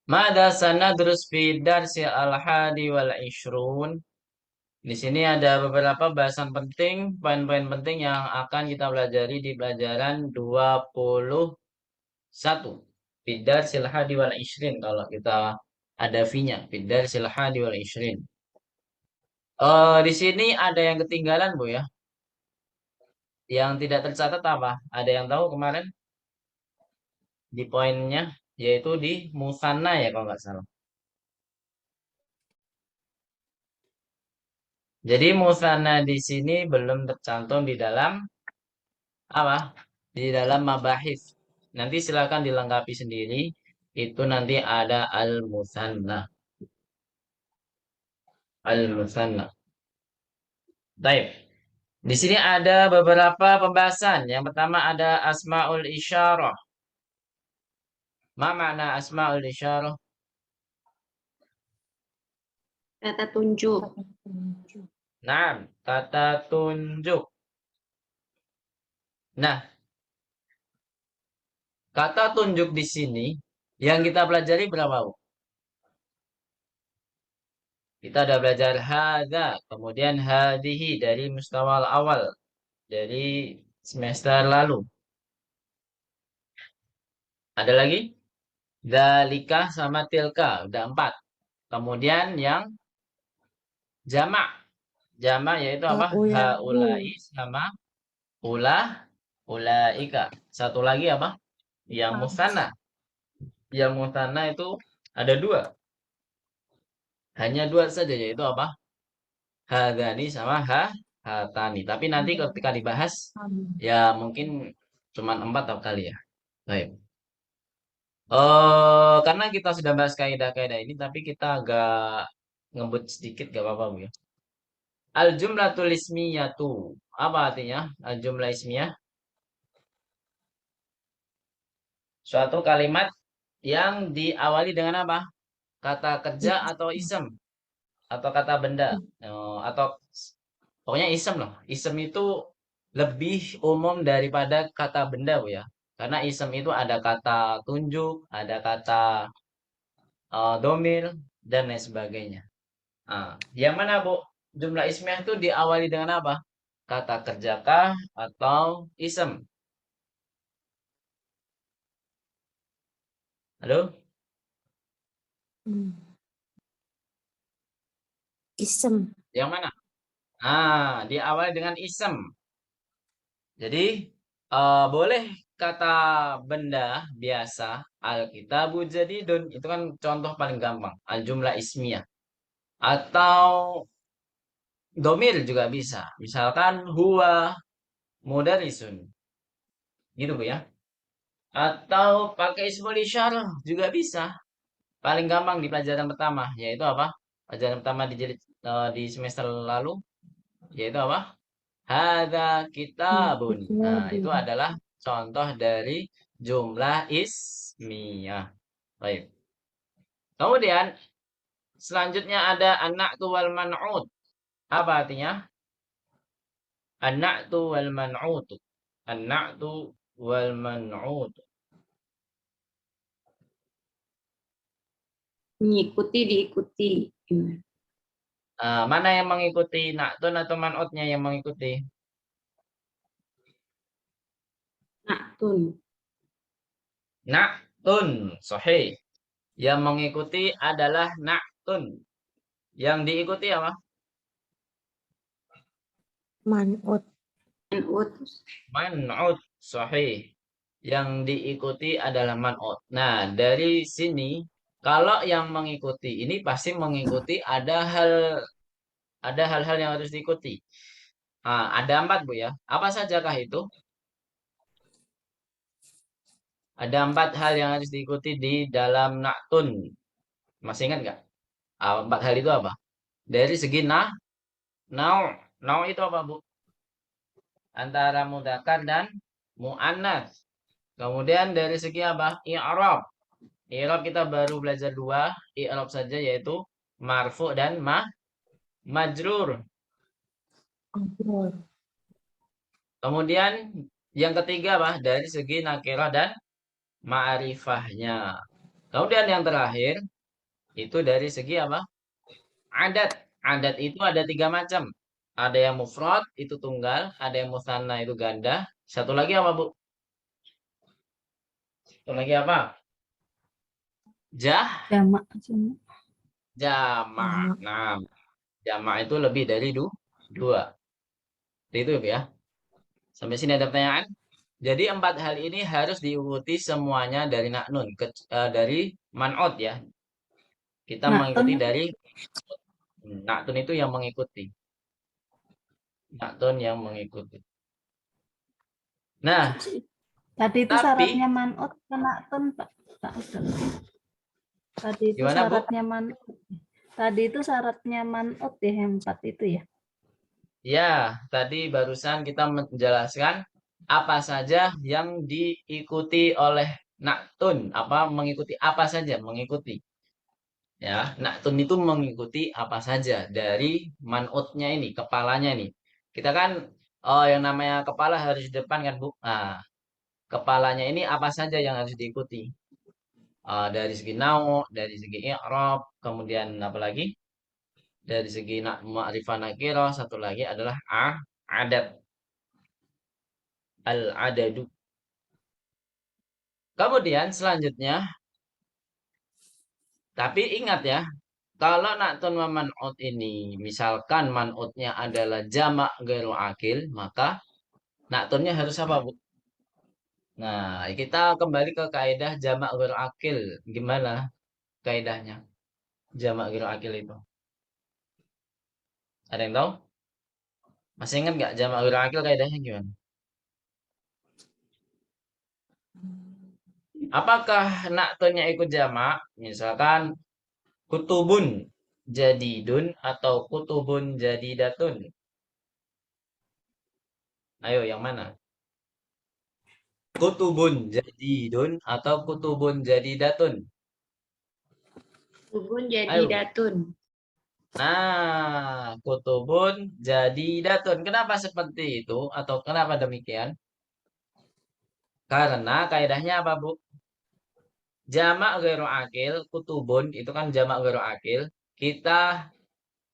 Mada sanadrus fi darsi al-hadi wal ishrun. Di sini ada beberapa bahasan penting, poin-poin penting yang akan kita pelajari di pelajaran 21. Bidar silhadi wal ishrin kalau kita ada V-nya. Bidar silhadi wal ishrin. Di sini ada yang ketinggalan, Bu ya. Yang tidak tercatat apa? Ada yang tahu kemarin di poinnya, yaitu di musanna ya kalau nggak salah. Jadi musanna di sini belum tercantum di dalam apa? Di dalam mabahis. Nanti silakan dilengkapi sendiri. Itu nanti ada al-musanna. Al-musanna. Baik. Di sini ada beberapa pembahasan. Yang pertama ada asmaul isyarah. Ma makna asmaul isyarah? Kata tunjuk. Nah, kata tunjuk. Nah, kata tunjuk di sini yang kita pelajari berapa, Bu? Kita ada belajar hadza, kemudian hadihi dari mustawal awal dari semester lalu. Ada lagi? Dalika sama tilka, udah 4. Kemudian yang jamak. Jamak yaitu apa? Haulai sama ulaika. Satu lagi apa? Yang musanna. Yang musanna itu ada 2. Hanya 2 saja yaitu apa? Hadani sama hatani. Tapi nanti ketika dibahas ya mungkin cuma 4 kali ya. Baik. Karena kita sudah bahas kaidah-kaidah ini, tapi kita agak ngebut sedikit, gak apa-apa Bu ya. Al jumlatul ismiyatu. Apa artinya? Al jumlah ismiyah. Suatu kalimat yang diawali dengan apa? Kata kerja atau isem atau kata benda. Atau pokoknya isem loh. Isem itu lebih umum daripada kata benda Bu ya. Karena isem itu ada kata tunjuk, ada kata domir dan lain sebagainya. Yang mana Bu? Jumlah ismiyah itu diawali dengan apa? Kata kerjakah atau isem? Halo? Isem. Yang mana? Diawali dengan isem. Jadi, boleh kata benda biasa, Alkitabu jadidun. Itu kan contoh paling gampang. Al-jumlah ismiyah. Atau domir juga bisa. Misalkan huwa mudarisun. Gitu Bu ya. Atau pakai ismul isyarah juga bisa. Paling gampang di pelajaran pertama, yaitu apa? Pelajaran pertama di semester lalu, yaitu apa? Hadza kitabun. Nah, itu adalah contoh dari jumlah ismiyah. Baik. Kemudian selanjutnya ada an-na'tu wal man'ut. Apa artinya? An-na'tu wal man'ut. An-na'tu wal man'ut. Mengikuti, diikuti. Mana yang mengikuti na'tun atau man'utnya yang mengikuti? Naktun. Na'tun, sahih. Yang mengikuti adalah na'tun. Yang diikuti apa? Man'ut. Man'ut. Man'ut, sahih. Yang diikuti adalah man'ut. Nah, dari sini, kalau yang mengikuti ini pasti mengikuti ada hal-hal yang harus diikuti. Ada 4, Bu ya. Apa sajakah itu? Ada 4 hal yang harus diikuti di dalam na'tun. Masih ingat nggak? 4 hal itu apa? Dari segi nau. Nau itu apa, Bu? Antara mudzakkar dan mu'annas. Kemudian dari segi apa? I'rab. I'rab kita baru belajar 2 i'rab saja, yaitu marfu dan majrur. Kemudian yang ketiga apa? Dari segi nakirah dan ma'rifahnya. Kemudian yang terakhir itu dari segi apa? Adat. Adat itu ada 3 macam. Ada yang mufrad itu tunggal, ada yang musanna itu ganda. Satu lagi apa, Bu? Satu lagi apa? Jah, Jamak. Jamak. jamak. Jamak. Nah, jamak itu lebih dari dua. Itu ya. Sampai sini ada pertanyaan? Jadi 4 hal ini harus diikuti semuanya dari naknun, dari man'ot ya. Kita Maktun. mengikuti dari naknun itu yang mengikuti. Naknun yang mengikuti. Nah, Tadi itu tapi syaratnya manut ke maktun, Pak. Pak Ustaz. Tadi itu gimana, Bu? syaratnya manut. Tadi itu syaratnya manut ya, yang 4 itu ya. Ya, tadi barusan kita menjelaskan apa saja yang diikuti oleh naktun, apa mengikuti apa saja, mengikuti. Ya, naktun itu mengikuti apa saja dari manutnya ini, kepalanya ini. Kita kan, oh yang namanya kepala harus di depan kan, Bu? Nah, kepalanya ini apa saja yang harus diikuti? Dari segi nau, dari segi i'rab, kemudian apa lagi? Dari segi ma'rifah nakirah, satu lagi adalah adat. Al-adadu. Kemudian selanjutnya, tapi ingat ya, kalau naktun wa man'ut ini, misalkan man'utnya adalah jamak ghairu akil, maka naktunnya harus apa, Bu? Nah, kita kembali ke kaidah jamak ghairu akil. Gimana kaidahnya? Jamak ghairu akil itu. Ada yang tahu? Masih ingat nggak jamak ghairu akil kaidahnya gimana? Apakah naktunnya ikut jamak? Misalkan kutubun jadidun atau kutubun jadidatun. Ayo, yang mana? Kutubun jadidun atau kutubun jadidatun? Ubun jadi Ayo. datun. Nah, kutubun jadidatun. Kenapa seperti itu? Atau kenapa demikian? Karena kaidahnya apa, Bu? Jamak ghairu akil, kutubun, itu kan jamak ghairu akil. Kita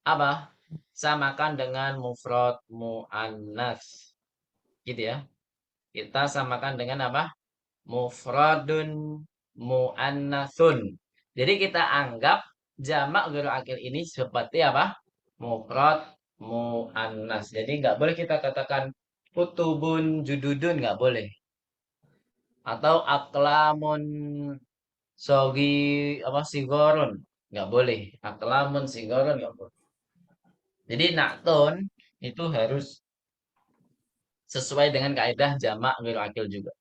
apa? Samakan dengan mufrad muannas. Gitu ya. Kita samakan dengan apa? Mufradun muannatsun. Jadi kita anggap jamak ghairu akil ini seperti apa? Mufrad muannas. Jadi nggak boleh kita katakan kutubun jududun, nggak boleh. Atau aklamun sogi apa sigorun, nggak boleh. Aklamun sigorun nggak boleh. Jadi nakton itu harus sesuai dengan kaidah jamak ghairu akil juga.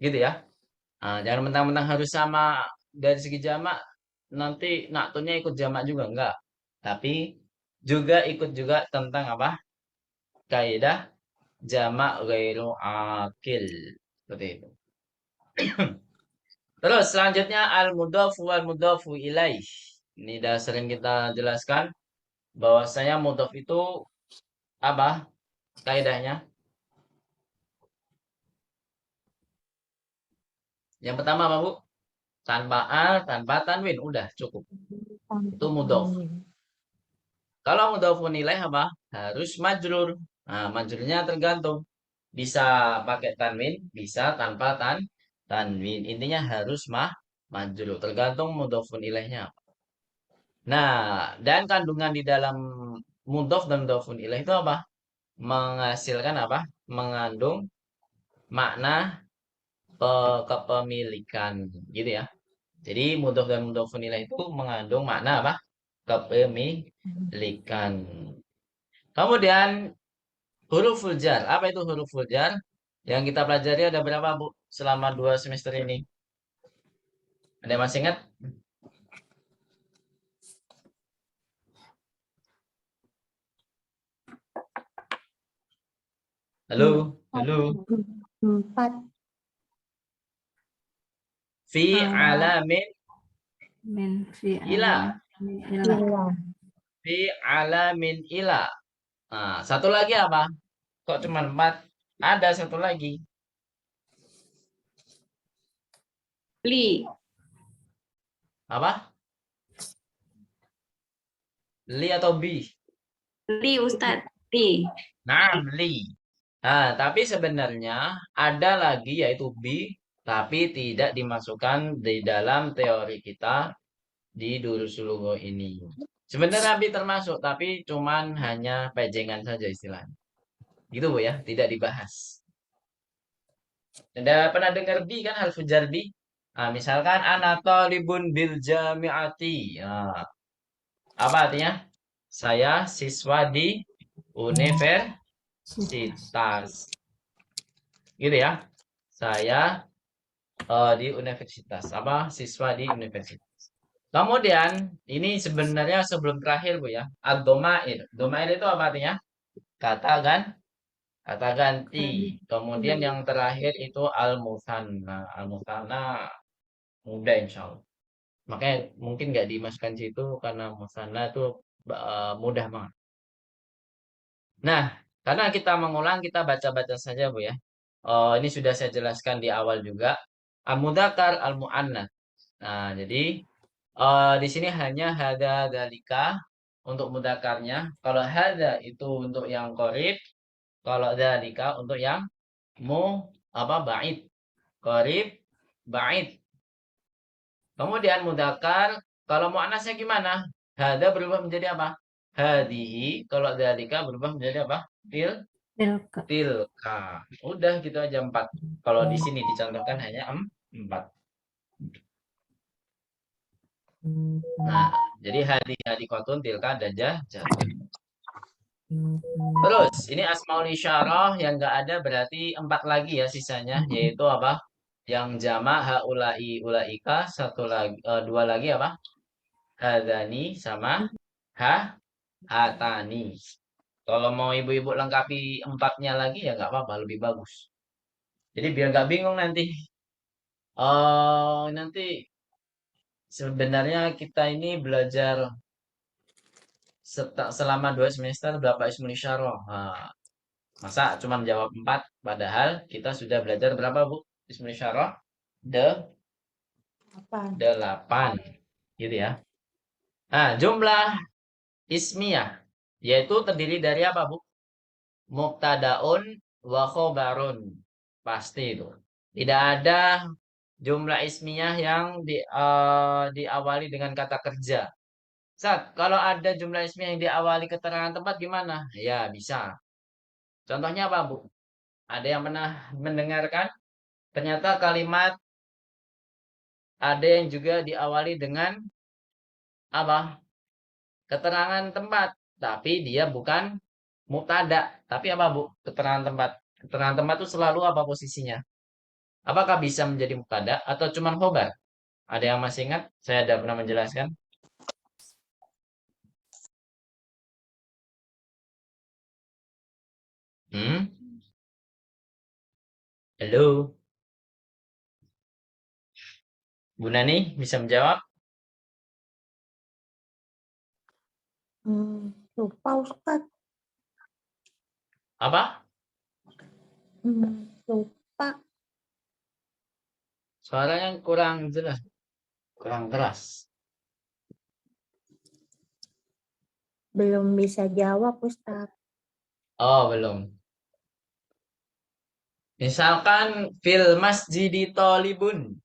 Gitu ya. Jangan mentang-mentang harus sama dari segi jamak, nanti naktunnya ikut jamak juga enggak. Tapi juga ikut juga tentang apa? Kaidah jamak ghairu akil. Seperti itu. Terus selanjutnya al-mudhafu wal mudhafu ilaih. Ini sudah sering kita jelaskan bahwasanya mudhaf itu apa? Kaidahnya. Yang pertama apa, Bu? Tanpa al, tanpa tanwin, udah cukup. Itu mudhaf. Kalau mudhafun ilaih apa? Harus majrur. Nah, majrurnya tergantung. Bisa pakai tanwin, bisa tanpa tanwin. Intinya harus majrur. Tergantung mudhafun ilaihnya. Nah, dan kandungan di dalam mudhaf dan mudhafun ilaih itu apa? Menghasilkan apa? Mengandung makna kepemilikan, gitu ya. Jadi mudhaf dan mudhafun ilaih itu mengandung makna apa? Kepemilikan. Kemudian huruful jar. Apa itu huruful jar? Yang kita pelajari ada berapa, Bu? Selama 2 semester ini. Ada yang masih ingat? Halo? Halo? 4. Fi alamin Min fi ila. min ila. Iya. Fi alamin ila. Nah, satu lagi apa? Kok cuma 4? Ada satu lagi. Li. Apa? Li atau bi? Li Ustadz. Li. Nah, li. Nah, tapi sebenarnya ada lagi yaitu bi, tapi tidak dimasukkan di dalam teori kita di Durusul Lugho ini. Sebenarnya bi termasuk, tapi cuman hanya pejengan saja istilahnya. Gitu Bu ya, tidak dibahas. Anda pernah dengar bi kan, harfu jar bi? Nah, misalkan ana talibun bil jami'ati. Nah, apa artinya? Saya siswa di universitas. Gitu ya. Saya di universitas. Apa? Siswa di universitas. Kemudian, ini sebenarnya sebelum terakhir, Bu ya. Ad-domair. Domair itu apa artinya? Kata kan? Kata ganti. Kemudian yang terakhir itu al-musanna. Al-musanna mudah insya Allah. Makanya mungkin nggak dimasukkan situ karena musanna itu mudah banget. Nah, karena kita mengulang, kita baca-baca saja Bu ya. Ini sudah saya jelaskan di awal juga. Al-mudzakkar, al-mu'annats. Nah, jadi di sini hanya hada dalika untuk mudzakarnya. Kalau hada itu untuk yang qorib, kalau dalika untuk yang ba'id. Qorib, ba'id. Kemudian mudzakar, kalau muannasnya gimana? Hada berubah menjadi apa? Hadihi. Kalau dalika berubah menjadi apa? Tilka. Tilka. Udah gitu aja 4. Kalau di sini dicontohkan hanya 4. Nah, jadi hadikotun tilka dajah jatun. Terus ini asmaul isyarah yang enggak ada berarti 4 lagi ya sisanya, yaitu apa? Yang jamak haulai ulaika, satu lagi 2 lagi apa? Hadani sama hatani. Kalau mau ibu-ibu lengkapi 4-nya lagi ya nggak apa-apa, lebih bagus. Jadi biar nggak bingung nanti. Nanti sebenarnya kita ini belajar selama 2 semester berapa ismul isyarah. Nah, masa cuma jawab 4 padahal kita sudah belajar berapa Bu? Ismul isyarah? 8. Gitu ya. Nah, jumlah ismiyah yaitu terdiri dari apa, Bu? Mubtadaun wa khobarun. Pasti itu. Tidak ada jumlah ismiyah yang diawali dengan kata kerja. Saat kalau ada jumlah ismiyah yang diawali keterangan tempat gimana? Ya, bisa. Contohnya apa, Bu? Ada yang pernah mendengarkan? Ternyata kalimat ada yang juga diawali dengan apa? Keterangan tempat, tapi dia bukan mubtada, tapi apa, Bu? Keterangan tempat. Keterangan tempat itu selalu apa posisinya? Apakah bisa menjadi mubtada atau cuma khobar? Ada yang masih ingat? Saya ada pernah menjelaskan. Halo, Bu Nani bisa menjawab? Lupa Ustaz. Apa? Lupa. Suaranya kurang jelas, kurang keras. Belum bisa jawab Ustaz. Oh, belum. Misalkan fil masjidi tolibun.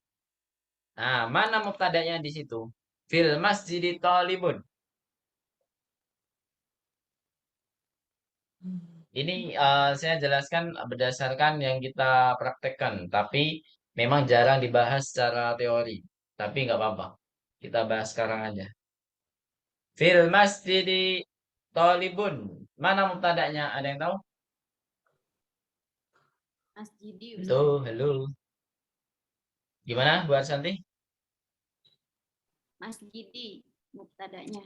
Nah, mana mubtadanya di situ? Fil masjidi tolibun. Ini saya jelaskan berdasarkan yang kita praktekkan, tapi memang jarang dibahas secara teori. Tapi nggak apa-apa. Kita bahas sekarang aja. Fil masjidi tolibun. Mana mubtadanya? Ada yang tahu? Masjidi. Halo, halo. Gimana Bu Arsanti? Masjidi mubtadanya.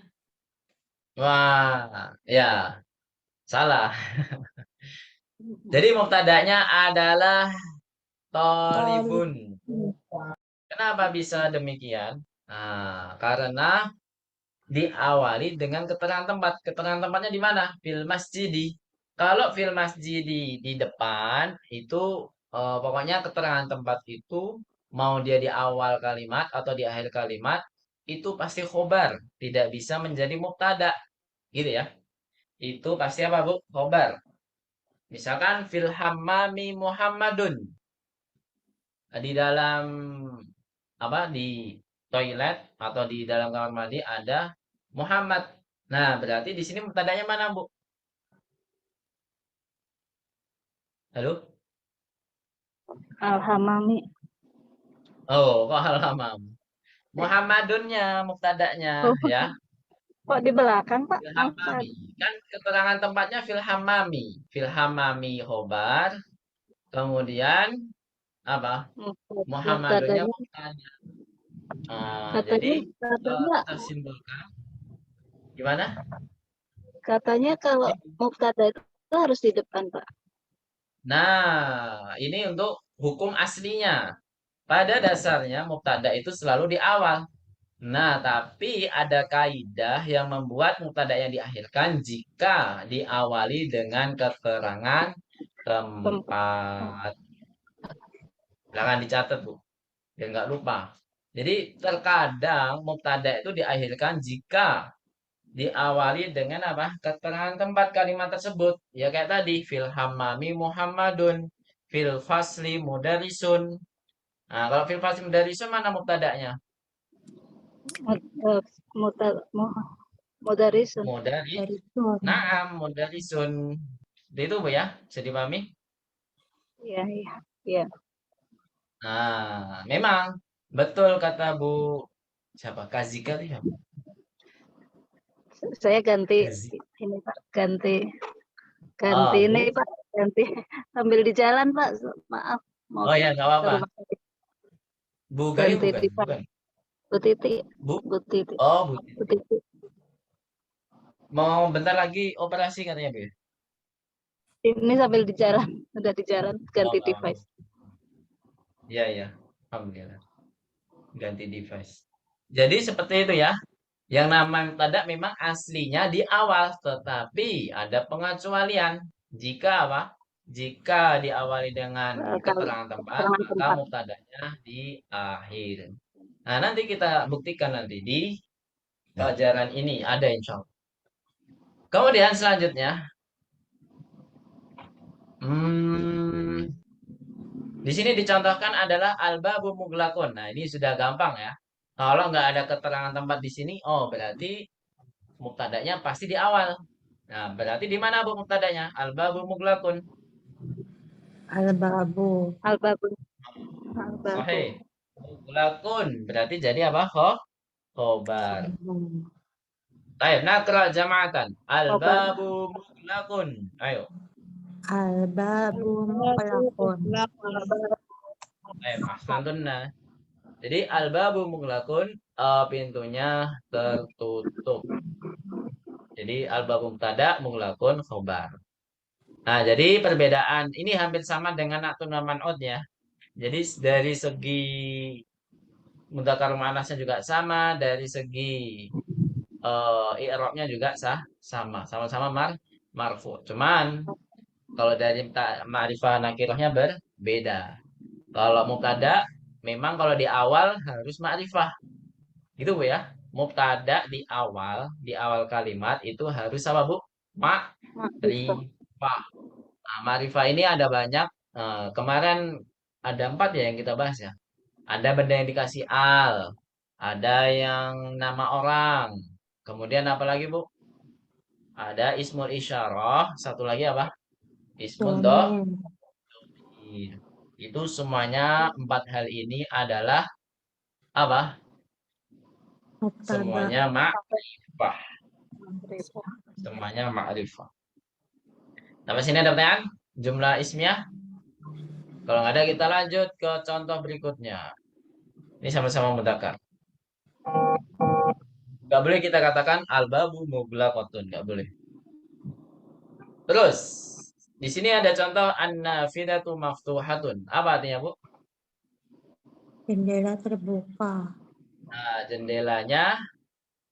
Wah, ya, salah. Jadi mubtadanya adalah tolibun. Kenapa bisa demikian? Nah, karena diawali dengan keterangan tempat. Keterangan tempatnya di mana? Fil masjidi. Kalau fil masjidi di depan itu pokoknya keterangan tempat itu mau dia di awal kalimat atau di akhir kalimat itu pasti khobar, tidak bisa menjadi mubtada, gitu ya. Itu pasti apa, Bu? Khobar. Misalkan fil hammami Muhammadun. Di dalam apa di toilet atau di dalam kamar mandi ada Muhammad. Nah, berarti di sini mubtadanya mana, Bu? Halo? Al-Hamami. Oh, kok halaman. Muhammadunnya mubtadanya Oh, ya. kok di belakang, Pak? Fil Masa hammami. Kan keterangan tempatnya fil hammami. Fil hammami khobar. Kemudian apa? Muhammadunnya mubtadanya mubtada. Nah, jadi katanya katanya kita simpulkan gimana? katanya kalau mubtada itu harus di depan, Pak. Nah, ini untuk hukum aslinya. Pada dasarnya mubtada itu selalu di awal. Nah, tapi ada kaidah yang membuat mubtada yang diakhirkan jika diawali dengan keterangan tempat. Jangan dicatat, Bu. Biar nggak lupa. Jadi terkadang mubtada itu diakhirkan jika diawali dengan apa? Keterangan tempat kalimat tersebut. Ya kayak tadi, fil hammami Muhammadun, fil fasli mudarisun. Nah, kalau fil fasli mudarisun mana mubtadanya? Mudarisun. Mudari. Dari sun. Naam, mudarisun. Itu Bu ya, bisa dipahami? Iya, iya. Iya. Nah, memang betul kata Bu siapa? Kazika itu siapa? Saya ganti Kazi. ini, Pak. Ganti Oh, ini, Bu. Pak. Ganti sambil di jalan, Pak. Maaf, mau Oh ya, nggak ke apa-apa. rumah sakit. Bu Gayu Ganti bukan, di bukan. Bu Titi. Bu. Bu Titi. Oh, Bu. Bu Titi. Mau bentar lagi operasi katanya, Bu. Ini sambil di jalan. Udah di jalan, ganti Oh, device. iya ya. Alhamdulillah. Ganti device. Jadi seperti itu ya. Yang namanya mubtada memang aslinya di awal, tetapi ada pengecualian. Jika apa? Jika diawali dengan Kalau keterangan tempat, keterangan maka tempat. mubtadanya di akhir. Nah, nanti kita buktikan nanti di pelajaran ini ada insya Allah. Kemudian selanjutnya, hmm, di sini dicontohkan adalah albabu muglakun. Nah, ini sudah gampang ya. Kalau nggak ada keterangan tempat di sini, oh berarti mubtadanya pasti di awal. Nah, berarti di mana Bu mubtadanya? Albabu muglakun. Al-babu. Al-Babu. Al-Babu. Sahih. Muglakun berarti jadi apa? Khobar. Baik, nakra jama'atan. Khobar. Albabu muglakun. Ayo. Al-babu muqlaqun. Baik, ahsantunna. Jadi albabu muglakun pintunya tertutup. Jadi albabu mubtada muglakun khobar. Nah, jadi perbedaan ini hampir sama dengan naktun wa man'ud ya. Jadi dari segi mudzakkar muannasnya juga sama, dari segi i'rabnya juga sama, sama-sama marfu. Cuman kalau dari ma'rifah nakirahnya berbeda. Kalau mubtada memang kalau di awal harus ma'rifah. Gitu Bu ya. Mubtada di awal kalimat itu harus apa Bu? Ma'rifah. Nah, ma'rifah ini ada banyak. Kemarin ada 4 ya yang kita bahas ya. Ada benda yang dikasih al, ada yang nama orang. Kemudian apa lagi Bu? Ada ismul isyarah, satu lagi apa? Ismul Domin. dhamir. Itu semuanya 4 hal ini adalah apa? Mubtada. Semuanya ma'rifah. Semuanya ma'rifah. Sampai sini ada pertanyaan? Jumlah ismiyah? Kalau nggak ada kita lanjut ke contoh berikutnya. Ini sama-sama mudzakkar. Nggak boleh kita katakan al-babu muglaqatun, nggak boleh. Terus di sini ada contoh an-nafidatu maftuhatun. Apa artinya, Bu? Jendela terbuka. Nah, jendelanya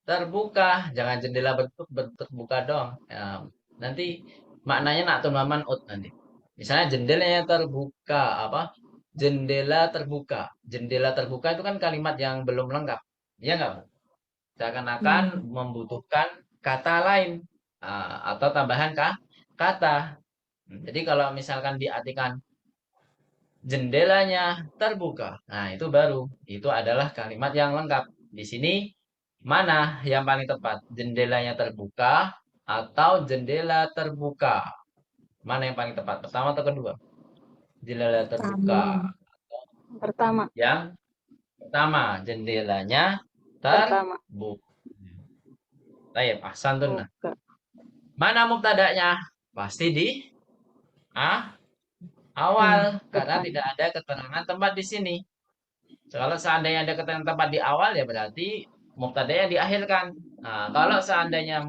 terbuka. Jangan jendela bentuk terbuka dong. Ya, nanti maknanya naktun maman ut nanti. Misalnya jendelanya terbuka, apa? Jendela terbuka. Jendela terbuka itu kan kalimat yang belum lengkap. Iya nggak, Bu? seakan-akan membutuhkan kata lain atau tambahan kata. Jadi kalau misalkan diartikan jendelanya terbuka, nah itu baru, itu adalah kalimat yang lengkap. Di sini mana yang paling tepat? Jendelanya terbuka atau jendela terbuka? Mana yang paling tepat? Pertama atau kedua? Jendela terbuka. Pertama. Yang pertama, jendelanya Pertama. terbuka. Baik, ahsantun. Buka. Mana mubtada'nya? Pasti di awal, karena Depan. tidak ada keterangan tempat di sini. Kalau seandainya ada keterangan tempat di awal, ya berarti mubtada'nya diakhirkan. Nah, kalau seandainya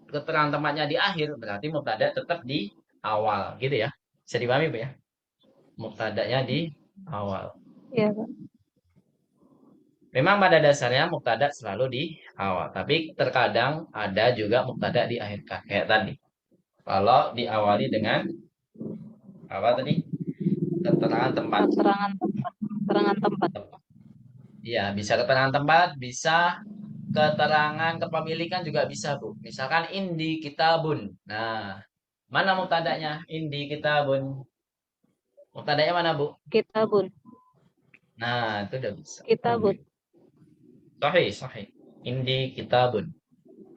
keterangan tempatnya di akhir, berarti mubtada tetap di awal, gitu ya. Bisa dipahami, Bu ya? Mubtada'nya di awal. Iya, Pak. Memang pada dasarnya mubtada selalu di awal, tapi terkadang ada juga mubtada diakhirkan, kayak tadi. Kalau diawali dengan apa tadi? Keterangan tempat. Keterangan tempat. Iya, bisa keterangan tempat, bisa keterangan kepemilikan juga bisa, Bu. Misalkan indi kitabun. Nah, mana mubtada'nya? Indi kitabun. Mubtada'nya mana, Bu? Kitabun. Nah, itu udah bisa. Kitabun. Sahih. Indi kitabun.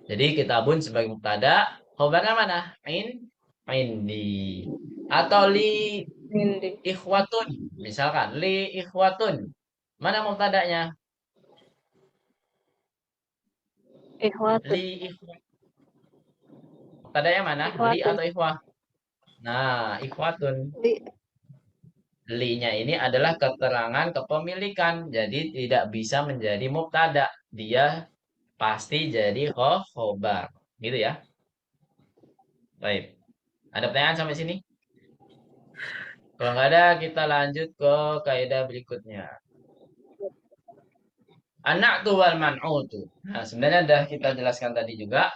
Jadi kitabun sebagai mubtada, khobarnya mana? Indi. Atau li Indi. ikhwatun. Misalkan li ikhwatun. Mana mubtada'nya? Ikhwatun. Li ikhwatun. Mubtada'nya mana? Li Ikhwatun. atau ikhwah? Nah, ikhwatun. Li. Li-nya ini adalah keterangan kepemilikan. Jadi tidak bisa menjadi mubtada. Dia pasti jadi khobar. Gitu ya. Baik. Ada pertanyaan sampai sini? Kalau nggak ada, kita lanjut ke kaidah berikutnya. Anak wal man'utu. Nah, sebenarnya sudah kita jelaskan tadi juga.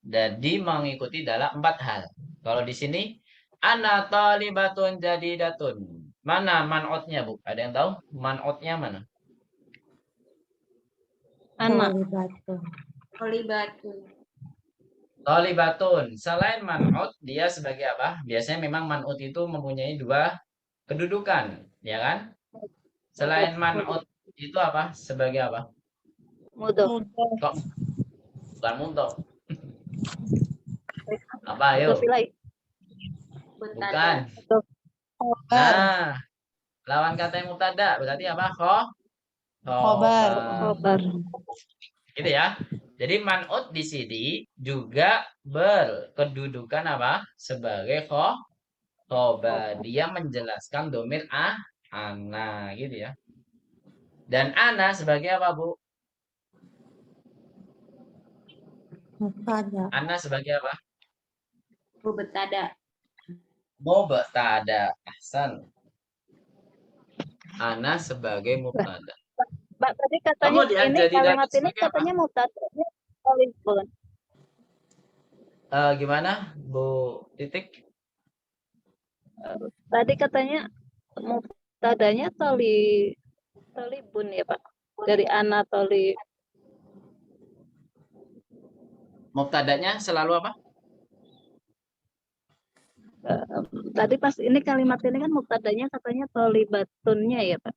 Jadi mengikuti dalam 4 hal. Kalau di sini, ana talibatun jadidatun. Mana man'utnya, Bu? Ada yang tahu? Man'utnya mana? Anak. Talibatun. Selain man'ut, dia sebagai apa? Biasanya memang man'ut itu mempunyai 2 kedudukan. Ya kan? Selain man'ut itu apa? Sebagai apa? Mudhof. Kok bukan muntok? Apa ayo? Bukan. Nah, lawan kata yang mubtada berarti apa? Khobar. Gitu ya. Jadi man'ut di sini juga berkedudukan apa? Sebagai khobar. Dia menjelaskan domir ana gitu ya. Dan ana sebagai apa, Bu? Mubtada. Ana sebagai apa? Mubtada. Mubtada. Ahsan. Ana sebagai mubtada. Mbak tadi katanya Kemudian ini jadi kalimat ini sebagai apa? katanya mubtada'nya talibun. Gimana, Bu Titik? Tadi katanya mubtada'nya talibun ya, Pak. Dari ana talib. Mubtada'nya selalu apa? Tadi pas ini kalimat ini kan mubtada'nya katanya talibatunnya ya, Pak.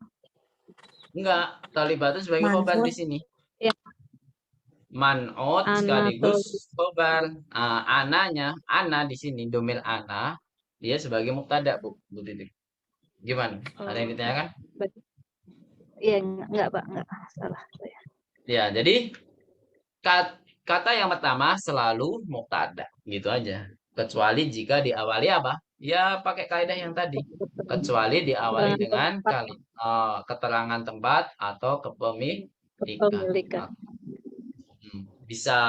Enggak, talibatun sebagai khobar di sini. Ya. Man'ut sekaligus khobar. Ananya, ana di sini domir ana, dia sebagai mubtada, Bu Titik. Gimana? Ada yang ditanyakan? Iya, enggak, Pak, enggak salah saya. Ya, jadi kata yang pertama selalu mubtada, gitu aja. Kecuali jika diawali apa? Ya pakai kaidah yang tadi. Kecuali diawali dengan keterangan tempat atau kepemilikan. Bisa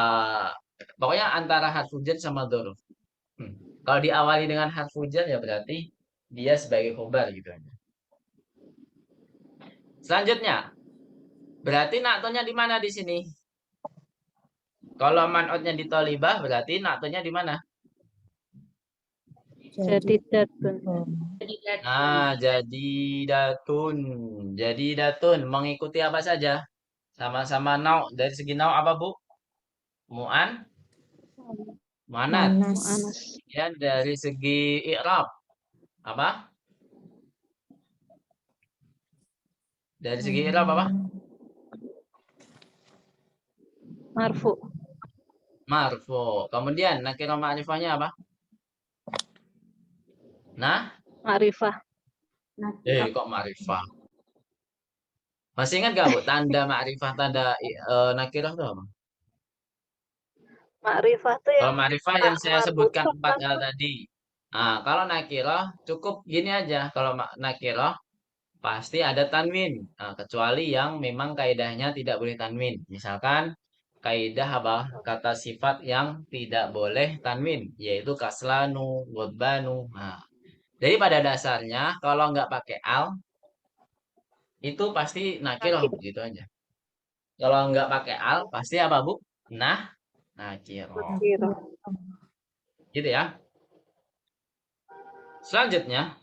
pokoknya antara harfu jar sama dzaruf. Kalau diawali dengan harfu jar ya berarti dia sebagai khobar gitu aja. Selanjutnya, berarti naktonya di mana di sini? Kalau man'utnya di tolibah berarti naktonya di mana? Jadi datun. Nah, jadi datun. Jadi datun mengikuti apa saja? Sama-sama nau. Dari segi nau apa, Bu? Mu'an, mu'anat. Manas. Mu'anas. Ya, dari segi i'rab apa? Dari segi i'rab apa? Marfu. Marfu. Kemudian nakirah ma'rifahnya apa? Nah, Ma'rifah. kok ma'rifah? Masih ingat gak, Bu? Tanda ma'rifah, tanda nakirah itu apa? Ma'rifah tuh Kalau yang ma'rifah yang tak saya sebutkan marbutah 4 hal tadi. Nah, kalau nakirah cukup gini aja. Kalau nakirah pasti ada tanwin. Nah, kecuali yang memang kaidahnya tidak boleh tanwin. Misalkan kaidah apa? Kata sifat yang tidak boleh tanwin, yaitu kaslanu, wadbanu. Nah, jadi pada dasarnya kalau nggak pakai al, itu pasti nakirah nakir. gitu aja. Kalau nggak pakai al, pasti apa, Bu? Nah, nakirah. Nakirah. Gitu ya. Selanjutnya,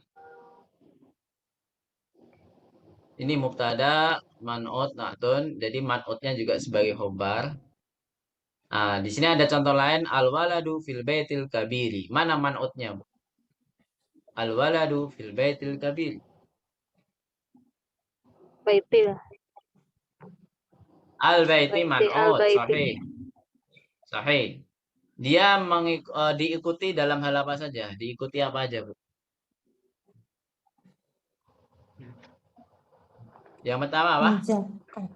ini mubtada, man'ut, na'tun. Jadi man'utnya juga sebagai khobar. Nah, di sini ada contoh lain, al-waladu fil baitil kabiri. Mana man'utnya, Bu? Al-waladu fil baitil kabiri. Baitil. Al-baiti Baiti man'ut, al-baiti. sahih. Sahih. Dia diikuti dalam hal apa saja? Diikuti apa aja, Bu? Yang pertama apa? Muzakkar.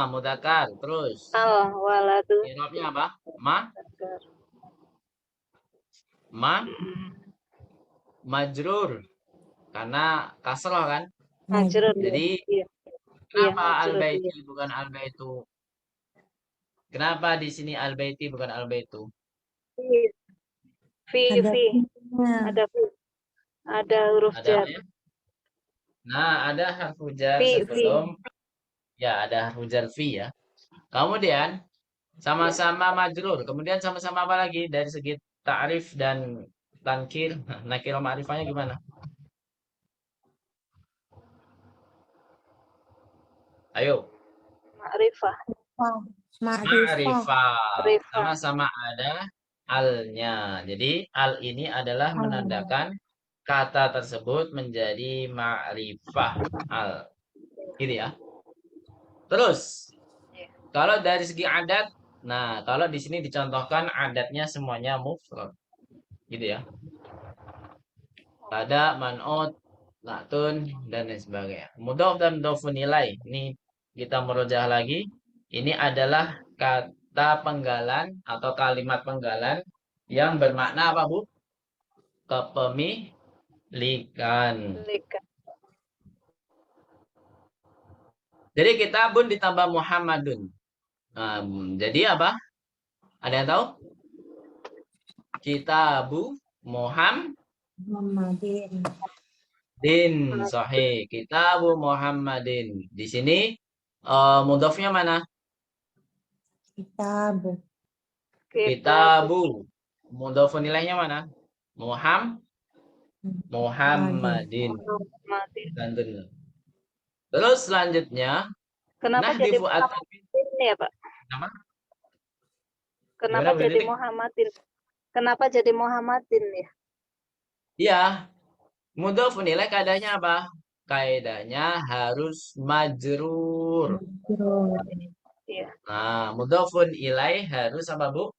Mudzakkar. Terus, Al-waladu. i'rabnya apa? Ma, majrur. Karena kasroh kan? Majrur. Jadi, Iya. Iya, kenapa majrur. al-baiti Iya. bukan al-baitu? Kenapa di sini al-baiti bukan al-baitu? Fi. Ada Fi. fi-nya. Ada fi. Ada huruf Ada jar. apa ya? Nah, ada harfu jar Fi. sebelum, ya ada harfu jar fi ya. Kemudian, sama-sama majrur. Kemudian sama-sama apa lagi? Dari segi ta'rif dan tankir. Nakirah ma'rifahnya gimana? Ayo. Ma'rifah. Ma'rifah. Ma'rifah. Ma'rifah. Sama-sama ada al-nya. Jadi, al ini adalah menandakan kata tersebut menjadi ma'rifah. Al. Gitu ya. Terus, kalau dari segi adat, nah kalau di sini dicontohkan adatnya semuanya mufrad. Gitu ya. Pada man'ut, na'tun, dan lain sebagainya. Mudhaf dan mudhafun nilai. Ini kita merujah lagi. Ini adalah kata penggalan atau kalimat penggalan yang bermakna apa, Bu? Kepemilikan. Belikan. Jadi kitabun ditambah Muhammadun. Nah, jadi apa? Ada yang tahu? Kitabu Muhammadin. Sahih. Kitabu Muhammadin. Di sini mudhafnya mana? Kitabu. Kitabu. Mudhafun nilainya mana? Muhammadin. Muhammadin. Gantun. Terus selanjutnya, Kenapa jadi nahdifu at-tanwin. Muhammadin ya, Pak? Apa? Kenapa Gimana, Bu jadi Titik? Muhammadin? Kenapa jadi Muhammadin ya? Iya, mudhafun nilai kaidahnya apa? Kaidahnya harus majrur. Majrur. Iya. Nah, mudhafun ilai harus apa, Bu?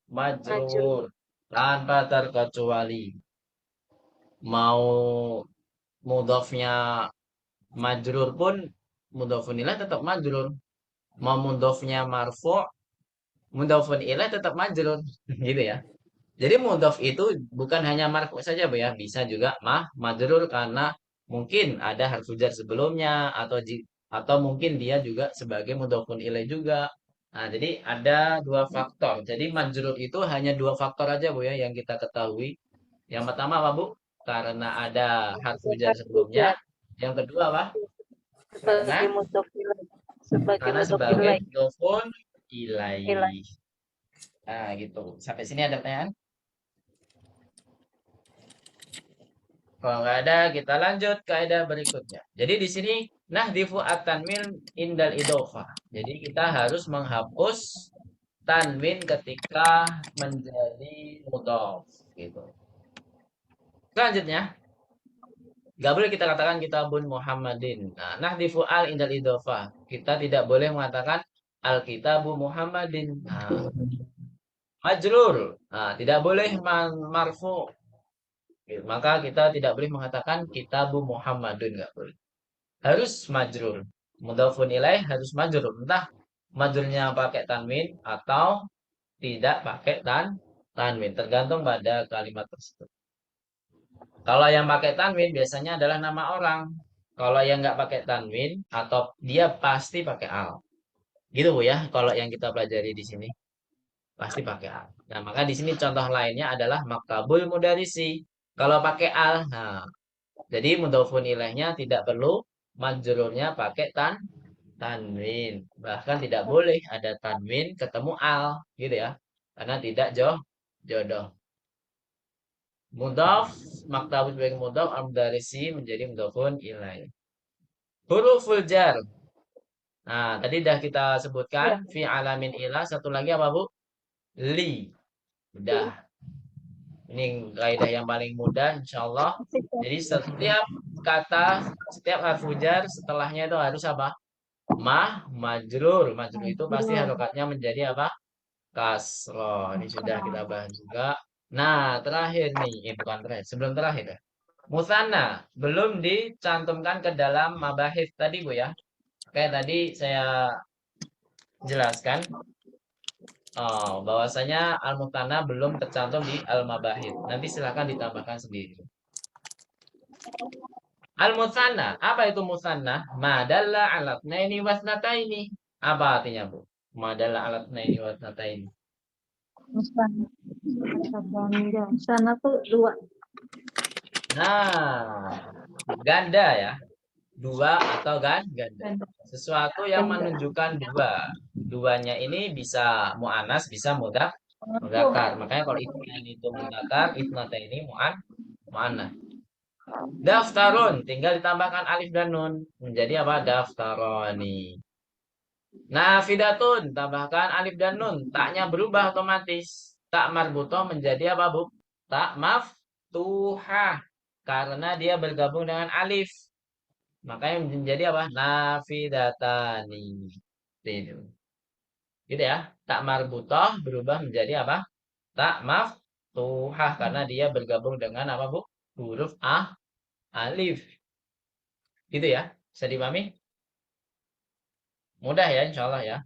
Majrur. Tanpa terkecuali. Mau mudhafnya majrur pun mudhafun ilai tetap majrur. Mau mudhafnya marfu', mudhafun ilai tetap majrur. Gitu ya. Jadi mudhaf itu bukan hanya marfu' saja, Bu ya. Bisa juga majrur karena mungkin ada harfu jar sebelumnya atau mungkin dia juga sebagai mudhafun ilai juga. Nah, jadi ada dua faktor. Jadi majrur itu hanya dua faktor aja, Bu ya, yang kita ketahui. Yang pertama apa, Bu? Karena ada harfu jar sebelumnya. Yang kedua apa? Sebagai mudhof ilaih. Sebagai Karena mudhof sebagai ilaih. mudhafun ilai. Ilaih. Nah, gitu. Sampai sini ada pertanyaan? Kalau nggak ada, kita lanjut kaidah berikutnya. Jadi di sini nahdifu at-tanwin indal idhofah. Jadi kita harus menghapus tanwin ketika menjadi mudhof gitu. Selanjutnya, nggak boleh kita katakan kitabun Muhammadin. Nah, nahdifu al indal idhofah. Kita tidak boleh mengatakan al-kitabu Muhammadin. Nah, majrur. Nah, tidak boleh marfu. Gitu. Maka kita tidak boleh mengatakan kitabu Muhammadun, nggak boleh. Harus majrur. Mudhafun ilaih harus majrur. Entah majrurnya pakai tanwin atau tidak pakai tanwin. Tergantung pada kalimat tersebut. Kalau yang pakai tanwin biasanya adalah nama orang. Kalau yang nggak pakai tanwin atau dia pasti pakai al. Gitu Bu ya. Kalau yang kita pelajari di sini pasti pakai al. Nah, maka di sini contoh lainnya adalah maktabul mudarisi. Kalau pakai al, nah, jadi mudhofun ilaihnya tidak perlu majrurnya pakai tanwin. Bahkan tidak boleh ada tanwin ketemu al, gitu ya. Karena tidak jodoh. Mudhaf, maktabul sebagai mudhaf, al-mudarisi menjadi mudhafun ilaih. Huruful jar. Nah, tadi dah kita sebutkan fi alamin ilah. Satu lagi apa, Bu? Li. Udah. Ini kaidah yang paling mudah insyaallah. Jadi setiap kata, setiap harfu jar setelahnya itu harus apa? Majrur. Majrur itu pasti harokatnya menjadi apa? Kasroh. Ini sudah kita bahas juga. Nah, terakhir nih, bukan terakhir, sebelum terakhir ya. Musanna belum dicantumkan ke dalam mabahis tadi Bu ya. Kayak tadi saya jelaskan bahwasanya al-mutanna belum tercantum di al-mabahis. Nanti silahkan ditambahkan sendiri. Al-musanna, apa itu musanna? Madalla alat naini wasnataini. Apa artinya, Bu? Madalla alat naini wasnataini. Sana tuh dua. Nah, ganda ya. Dua atau ganda. Sesuatu yang menunjukkan dua. Duanya ini bisa mu'anas, bisa mudzakkar. Makanya kalau itu mudzakkar, isnataini mu'anas. Daftarun, tinggal ditambahkan alif dan nun. Menjadi apa? Daftaroni. Nafidatun, tambahkan alif dan nun. Taknya berubah otomatis. Tak marbutoh menjadi apa, Bu? Tak maftuhah. Karena dia bergabung dengan alif. Makanya menjadi apa? Nafidatani. Itu. Gitu ya. Tak marbutoh berubah menjadi apa? Tak maftuhah. Karena dia bergabung dengan apa, Bu? Huruf alif. Gitu ya. Bisa dipahami? Mudah ya, insya Allah ya.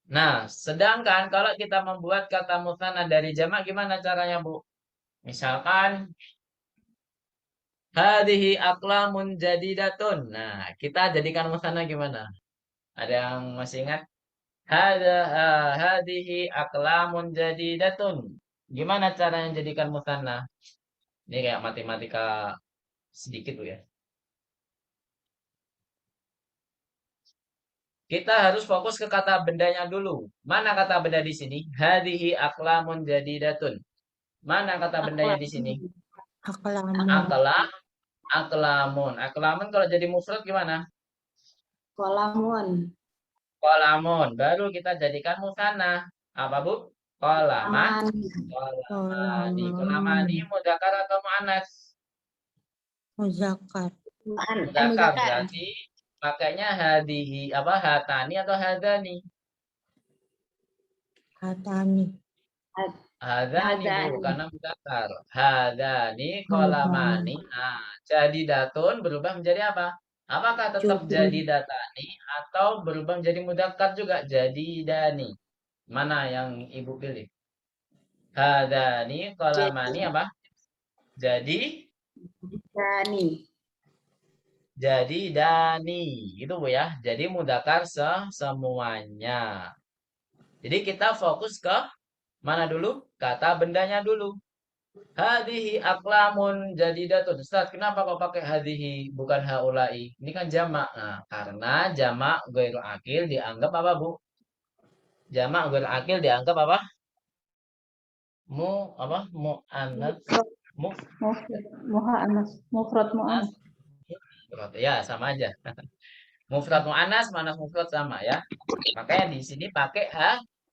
Nah, sedangkan kalau kita membuat kata musanna dari jamak, gimana caranya, Bu? Misalkan, hadhihi aqlamun jadidatun. Nah, kita jadikan musanna gimana? Ada yang masih ingat? Hadhihi aqlamun jadidatun. Gimana caranya jadikan musanna? Ini kayak matematika sedikit, Bu ya. Kita harus fokus ke kata bendanya dulu. Mana kata benda di sini? Hadhihi aqlamun jadidatun. Mana kata bendanya di sini? Aklamun. Aklamun. Aklamun kalau jadi mufrad gimana? Kolamun. Kolamun. Baru kita jadikan musanna. Apa, Bu? Kolaman. Kolamani. Kolamani mudzakkar atau muannas? Muzakkar. Mudzakkar berarti pakainya hadihi apa? Hatani atau hadani? Hatani. Hadani, Bu, karena mudzakkar. Hadani kolamani. Nah, jadi datun berubah menjadi apa? Apakah tetap jadi datani atau berubah menjadi mudzakkar juga? Jadi dani. Mana yang Ibu pilih? Hadani kolamani apa? Jadi Dani. jadi dani. Gitu Bu ya. Jadi mudzakkar semuanya. Jadi kita fokus ke mana dulu? Kata bendanya dulu. Hadihi aklamun jadidatun. Ustaz, kenapa kok pakai hadihi bukan haulai? Ini kan jamak. Nah, karena jamak ghairu akil dianggap apa, Bu? Jamak ghairu akil dianggap apa? Mu'anats. Mufrad mu'annas. Mufrad. Ya, sama aja. Mufrad mu'annas, mu'annas mufrad sama ya. Makanya di sini pakai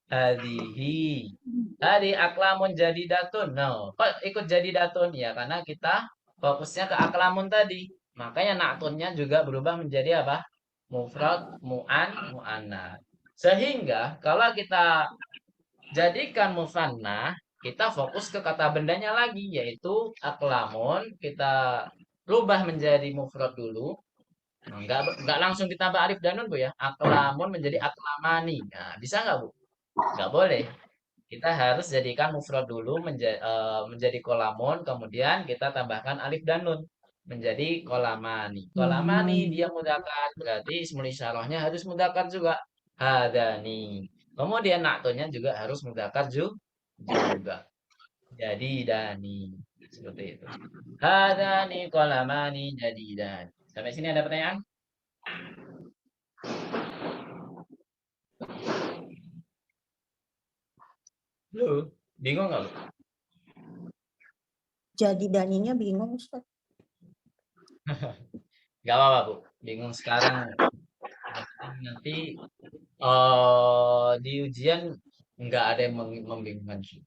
hadihi. Hadi aklamun jadidatun. No, kok ikut jadidatun? Ya, karena kita fokusnya ke aklamun tadi. Makanya na'tunnya juga berubah menjadi apa? Mufrad, mu'annas. Sehingga kalau kita jadikan musanna, kita fokus ke kata bendanya lagi, yaitu aklamun. Kita rubah menjadi mufrad dulu. Nah, nggak langsung ditambah alif dan nun, Bu ya. Aklamun menjadi aklamani. Nah, bisa nggak, Bu? Nggak boleh. Kita harus jadikan mufrad dulu menjadi kolamun, kemudian kita tambahkan alif dan nun menjadi kolamani. Kolamani dia mudzakkar, berarti ismul isyarahnya harus mudzakkar juga. Hadani. Kemudian naktonya juga harus mudzakkar juga. Jadi dani. Seperti itu. Hadani kolamani jadi dani. Sampai sini ada pertanyaan? Lu bingung nggak lu? Jadi daninya bingung Ustaz. Gak apa-apa, Bu. Bingung sekarang. Nanti di ujian nggak ada yang membingungkan sih.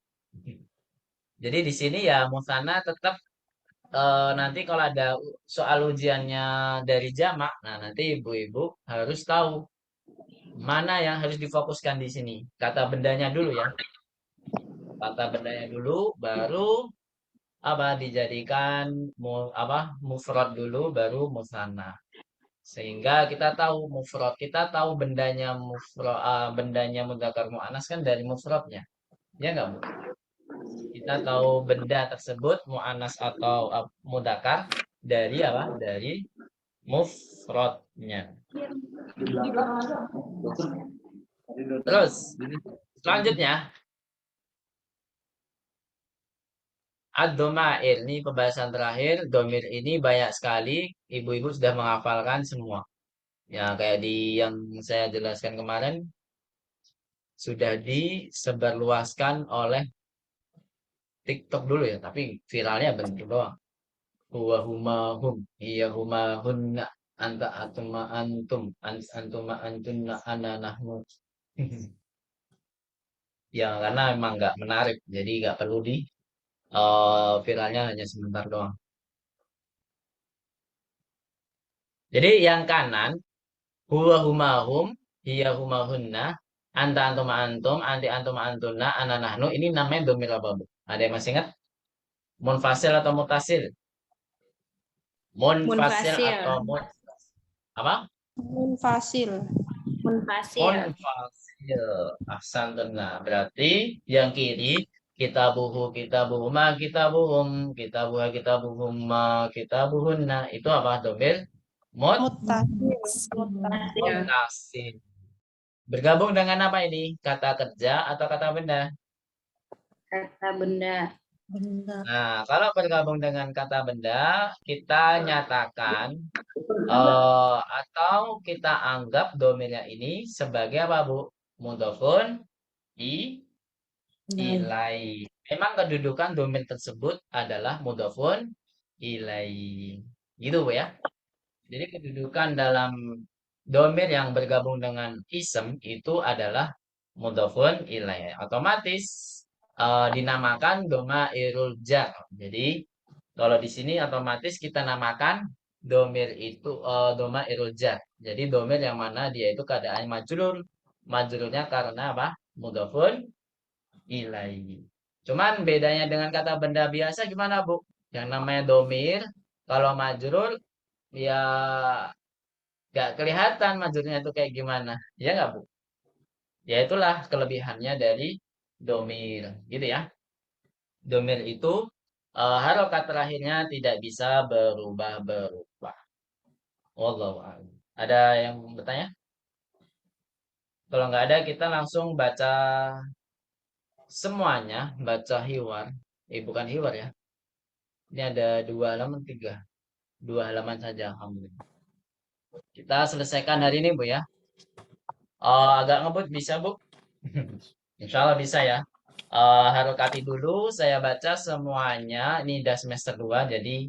Jadi di sini ya Musana tetap nanti kalau ada soal ujiannya dari jamak, nah nanti ibu-ibu harus tahu mana yang harus difokuskan di sini. Kata bendanya dulu ya. Kata bendanya dulu, baru apa dijadikan mufrad dulu, baru musana. Sehingga kita tahu mufrad, kita tahu bendanya bendanya mudzakkar muannas kan dari mufradnya. Ya nggak, Bu? Kita tahu benda tersebut muannas atau mudzakkar dari apa? Dari mufradnya. Terus selanjutnya ad-domair, ini pembahasan terakhir. Domir ini banyak sekali ibu-ibu sudah menghafalkan semua. Ya kayak di yang saya jelaskan kemarin sudah disebarluaskan oleh TikTok dulu ya, tapi viralnya bentuk doang. Huwa huma hum, iya huma hunna, anta atuma antum, antuma antunna ana nahnu. Ya karena memang nggak menarik, jadi nggak perlu di viralnya hanya sebentar doang. Jadi yang kanan huwa huma hum, iya huma hunna, anta antuma antum, anti antuma antunna, ana nahnu, ini namanya domir apa, Bu? Ada yang masih ingat? Munfasil atau mutasil? Munfasil Munfasil. atau apa? Munfasil. Munfasil. Munfasil. Ahsantun. Nah, berarti yang kiri kita buhuma, kita buhum, kita buha, kita buhuma, kita buhunna. Itu apa? Domir Mutasil. mutasil. Bergabung dengan apa ini? Kata kerja atau kata benda? Kata benda. Benda. Nah, kalau bergabung dengan kata benda, kita nyatakan atau kita anggap domainnya ini sebagai apa, Bu? Mudhofun ilai. Memang kedudukan domain tersebut adalah mudhofun ilai. Gitu, Bu ya. Jadi kedudukan dalam domain yang bergabung dengan isem itu adalah mudhofun ilai. Otomatis dinamakan domairul jar. Jadi kalau di sini otomatis kita namakan domir itu domairul jar. Jadi domir yang mana dia itu keadaan majrur. Majrurnya karena apa? Mudhofun ilaihi. Cuman bedanya dengan kata benda biasa gimana, Bu? Yang namanya domir kalau majrur ya nggak kelihatan majrurnya itu kayak gimana. Ya nggak, Bu? Ya itulah kelebihannya dari domir, gitu ya. Domir itu harokat terakhirnya tidak bisa berubah-berubah. Wallahu a'lam. Ada yang bertanya? Kalau nggak ada, kita langsung baca semuanya, baca hiwar. Bukan hiwar ya. Ini ada 2 halaman, 3. 2 halaman saja, alhamdulillah. Kita selesaikan hari ini, Bu ya. Agak ngebut bisa, Bu? Insya Allah bisa ya. Harokati dulu, saya baca semuanya. Ini udah semester 2, jadi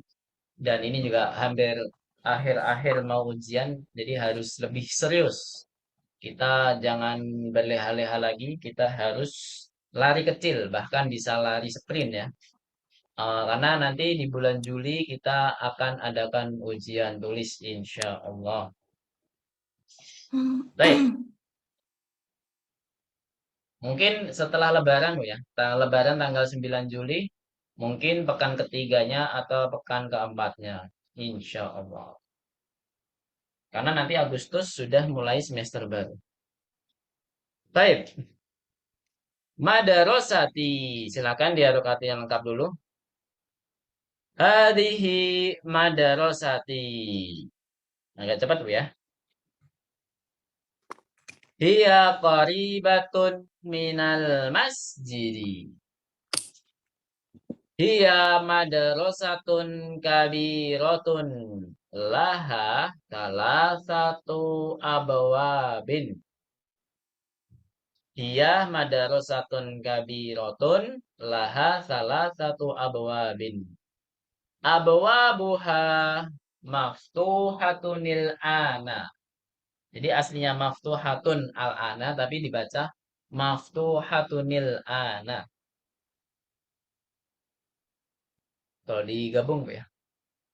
dan ini juga hampir akhir-akhir mau ujian, jadi harus lebih serius. Kita jangan berleha-leha lagi, kita harus lari kecil, bahkan bisa lari sprint ya. Karena nanti di bulan Juli kita akan adakan ujian tulis insya Allah. Baik, mungkin setelah Lebaran ya, Lebaran tanggal 9 Juli, mungkin pekan ketiganya atau pekan keempatnya, insya Allah. Karena nanti Agustus sudah mulai semester baru. Baik, madarosati, silakan diharokati yang lengkap dulu. Hadihi madarosati. Agak cepat Bu ya. Hiya qaribatun minal masjidi. Hiya madrasatun kabiratun. Laha salah satu abawabin. Hiya madrasatun kabiratun. Laha salah satu abawabin. Abwabuha maftuhatunil ana. Jadi aslinya maftuhatun al-ana tapi dibaca maftuhatunil ana. Kalau digabung ya.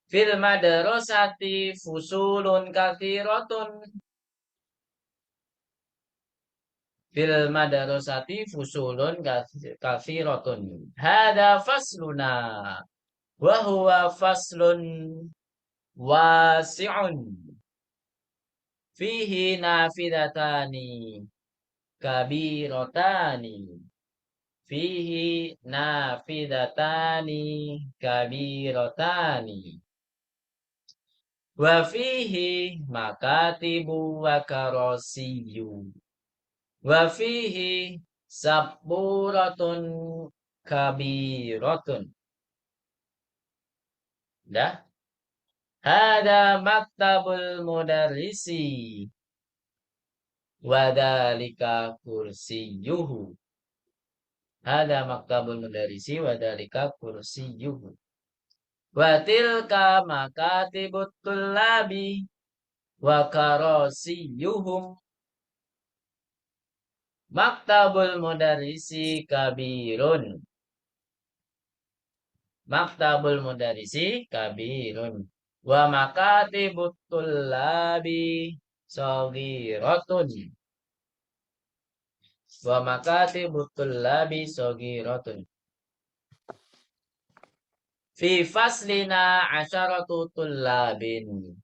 Fil madrasati fusulun katsiratun. Fil madrasati fusulun katsiratun. Hada fasluna. Wa huwa faslun wasi'un. Fihi nafidatani kabiratani. Fihi nafidatani kabiratani. Wa fihi makatibu wa karasiyu. Wa fihi sabburatun kabiratun. Dah. Hada maktabul mudarrisi. Wadhalika kursiyuhu. Hada maktabul mudarrisi wadhalika kursiyuhu. Wa tilka makatibut tullabi wa karasiyuhum. Maktabul mudarrisi kabirun. Maktabul mudarrisi kabirun. Wa makatibut tullabi saghiratun. Wa makatibut tullabi saghiratun. Fi faslina asyaratu tullabin.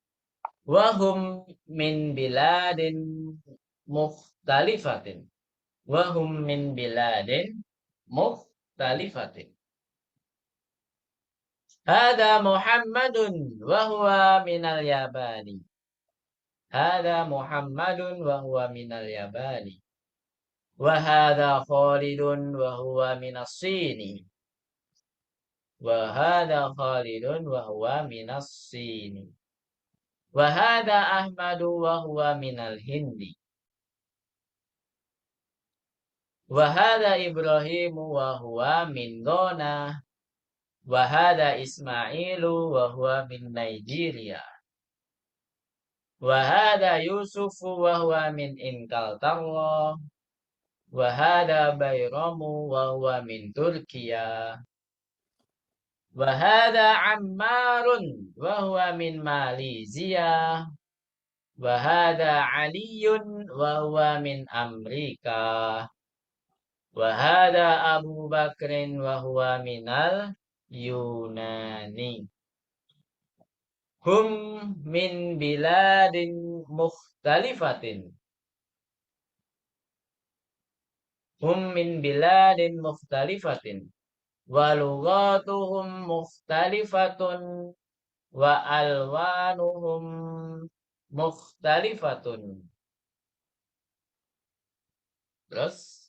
Wahum min biladin mukhtalifatin. Wahum min biladin mukhtalifatin. Hada Muhammadun wa huwa minal Yabani. Hada Muhammadun wa huwa minal Yabani. Wa hada Khalidun wa huwa minas Sini. Wa hada Khalidun wa huwa minas Sini. Wa hada Ahmadu wa huwa minal Hindi. Wa hada Ibrahimu wa huwa min Ghana. Wa hada Ismailu wa huwa min Nigeria. Wa hada Yusufu wa huwa min Inkaltarra. Wa hada Bayramu wa huwa min Turkiya. Wa hada Ammarun wa huwa min Malaysia. Wa hada Aliyun wa huwa min Amerika. Wa hada Abu Bakrin wa huwa minal Yunani. Hum min biladin mukhtalifatin. Hum min biladin mukhtalifatin. Wa lughatuhum mukhtalifatun. Wa alwanuhum mukhtalifatun. Terus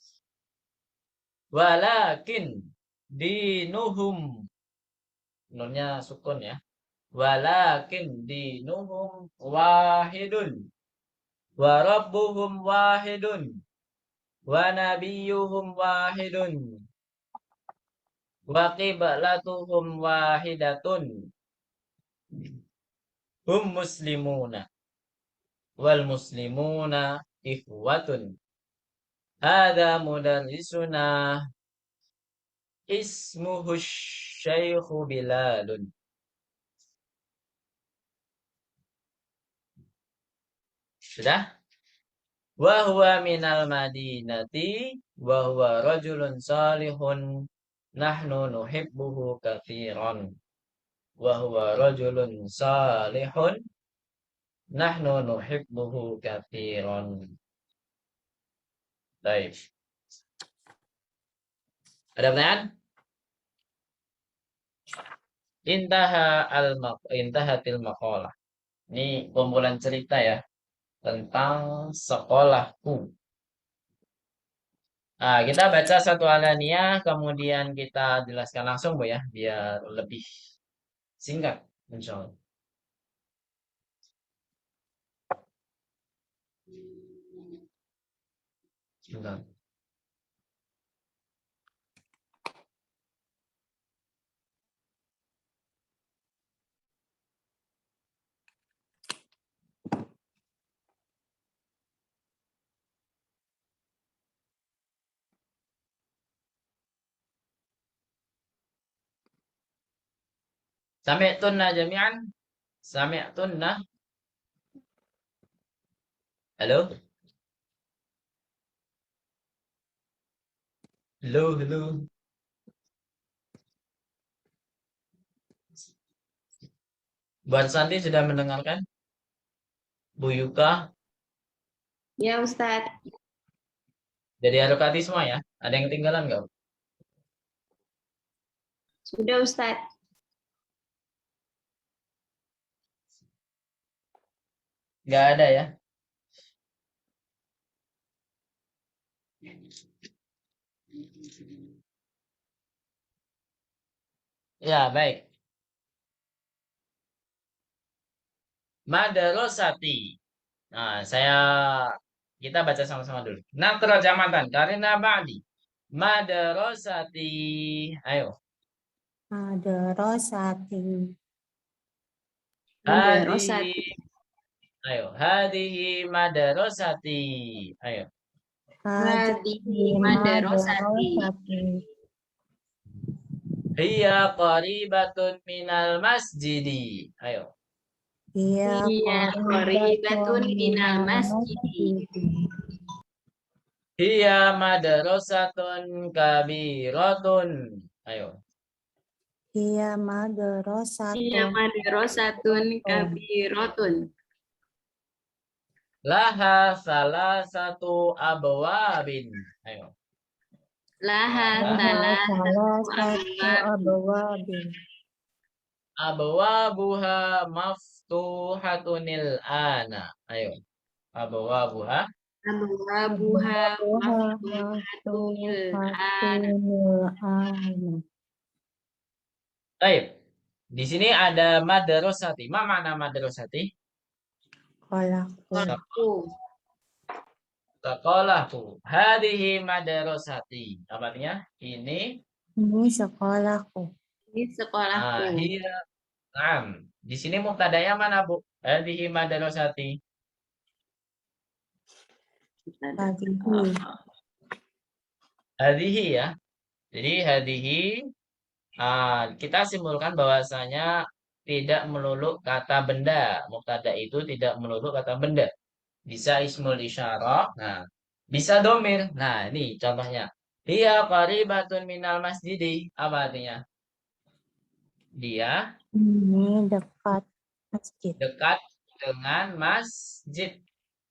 walakin dinuhum, nunnya sukun ya. Walakin dinuhum wahidun. Wa rabbuhum wahidun. Wa nabiyuhum wahidun. Wa qiblatuhum wahidatun. Hum muslimuna. Wal muslimuna ikhwatun. Hada mudarrisuna ismuhu Syekhu Bilalun. Sudah? Wa huwa minal madinati wa huwa rajulun salihun nahnu nuhibbuhu katsiran. Wa huwa rajulun salihun nahnu nuhibbuhu katsiran. Baik. Ada pertanyaan? Intahatil maqalah. Ini kumpulan cerita ya tentang sekolahku. Nah, kita baca satu alaniyah, kemudian kita jelaskan langsung Bu ya, biar lebih singkat, insyaallah. Sebentar. Sami'tunna jami'an? Sami'tunna? Halo? Halo, halo. Bu Santi sudah mendengarkan? Bu Yuka? Ya Ustadz, Jadi harokati semua ya? Ada yang ketinggalan nggak? sudah Ustadz. Nggak ada ya? Ya, baik. Madarosati. Nah, kita baca sama-sama dulu. Nakra jamatan karena ba'di. Madarosati. Ayo. Madrasati. Madarosati. Hadihi. Ayo. Hadihi madarosati. Ayo. Hadihi madarosati. Hiya qaribatun minal masjidi. Ayo. Iya qaribatun minal masjidi. Hiya madrasatun kabiratun. Ayo. Iya madrasatun. Iya madarosatun kabiratun. Laha salah satu abwabin. Ayo. Laha Salah salah satu abwabin. Abwabuha maftuhatunil ana. Ayo. Abwabuha. abwabuha maftuhatunil ana. Baik. Di sini ada madrasati. Ma mana madrasati? Kolakku. Sekolahku. Hadihi madrasati. Apa artinya? Ini. Ini sekolahku. Ini sekolahku. Hiya. Naam. Di sini mubtada'nya mana, Bu? Hadihi madrasati. Hadihi. Hadihi ya. Jadi hadihi kita simpulkan bahwasanya tidak melulu kata benda. Mubtada itu tidak melulu kata benda. Bisa ismul isyarah. Nah, bisa domir. Nah, ini contohnya. Hiya qaribatun minal masjidi. Apa artinya? Dia Ini dekat masjid. dekat dengan masjid.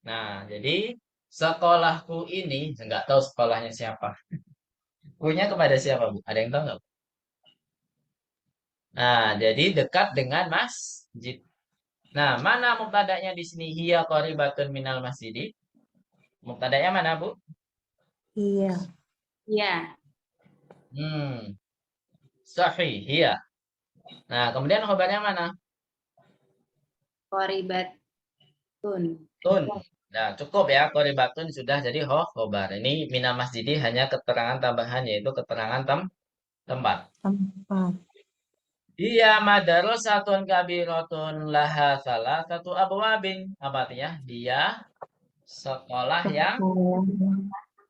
Nah, jadi sekolahku ini, nggak tahu sekolahnya siapa. Punya kepada siapa, Bu? Ada yang tahu nggak, Bu? Nah, jadi dekat dengan masjid. Nah, mana mubtada'nya di sini? Hiya qaribatun minal masjidi. Mubtada'nya mana, Bu? Iya. Ya. Sahih, hiya. Nah, kemudian khobarnya mana? Qaribatun. Tun. Nah, cukup ya, qaribatun sudah jadi khobar. Ini minal masjidi hanya keterangan tambahan, yaitu keterangan Tempat. Tempat. Dia madrasatun kabiratun laha salah satu abwabin. Apa artinya? Dia sekolah yang Sekolah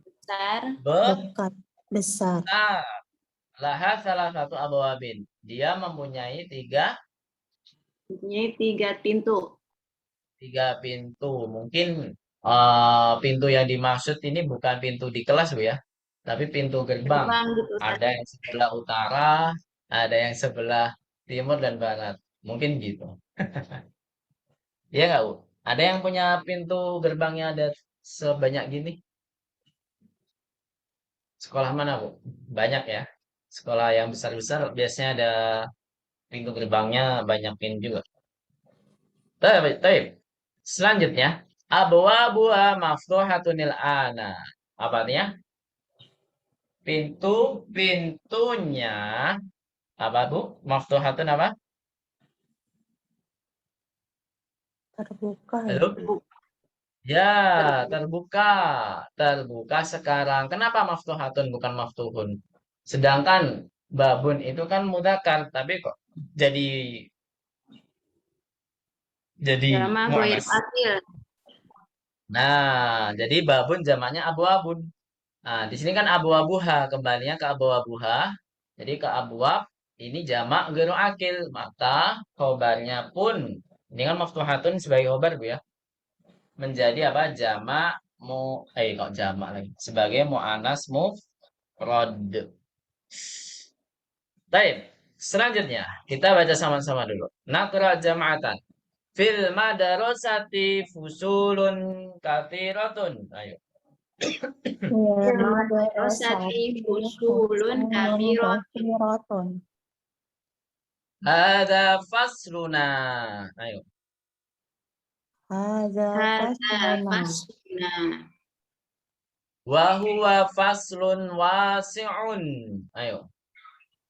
Besar. dekat. Besar. besar. Laha salah satu abwabin. Dia mempunyai tiga Mempunyai 3 pintu. pintu. Mungkin pintu yang dimaksud ini bukan pintu di kelas, Bu ya. Tapi pintu gerbang. Gerbang gitu, Ustaz. Ada yang sebelah utara, ada yang sebelah timur dan barat. Mungkin gitu. Iya nggak, Bu? Ada yang punya pintu gerbangnya ada sebanyak gini? Sekolah mana, Bu? Banyak ya. Sekolah yang besar-besar biasanya ada pintu gerbangnya banyak pintu juga. Taib. Selanjutnya, abwabuha maftuhatunil ana. Apa artinya? Pintu-pintunya apa, Bu? Maftuhatun apa? Terbuka. Halo? Ya, terbuka. Terbuka sekarang. Kenapa maftuhatun bukan maftuhun? Sedangkan babun itu kan mudzakkar, tapi kok jadi Jama ghair muannas. akil. Nah, jadi babun jamaknya abu-abun. Nah, di sini kan abu-abuha, kembalinya ke abu-abuha. Jadi ke abuab ini jamak ghairu akil, maka khobarnya pun ini kan maftuhatun sebagai khobar, Bu ya. Menjadi apa? Jamak kok jamak lagi. Sebagai muannas mufrad. Baik, selanjutnya kita baca sama-sama dulu. Naqra jama'atan. Fil madarasati fusulun katsiratun. Ayo. Madrasati fusulun kabiratun. kabiratun. Hada fasluna. Ayo. Hadza Hadza fasluna. fasluna. Wa huwa faslun wasi'un. Ayo.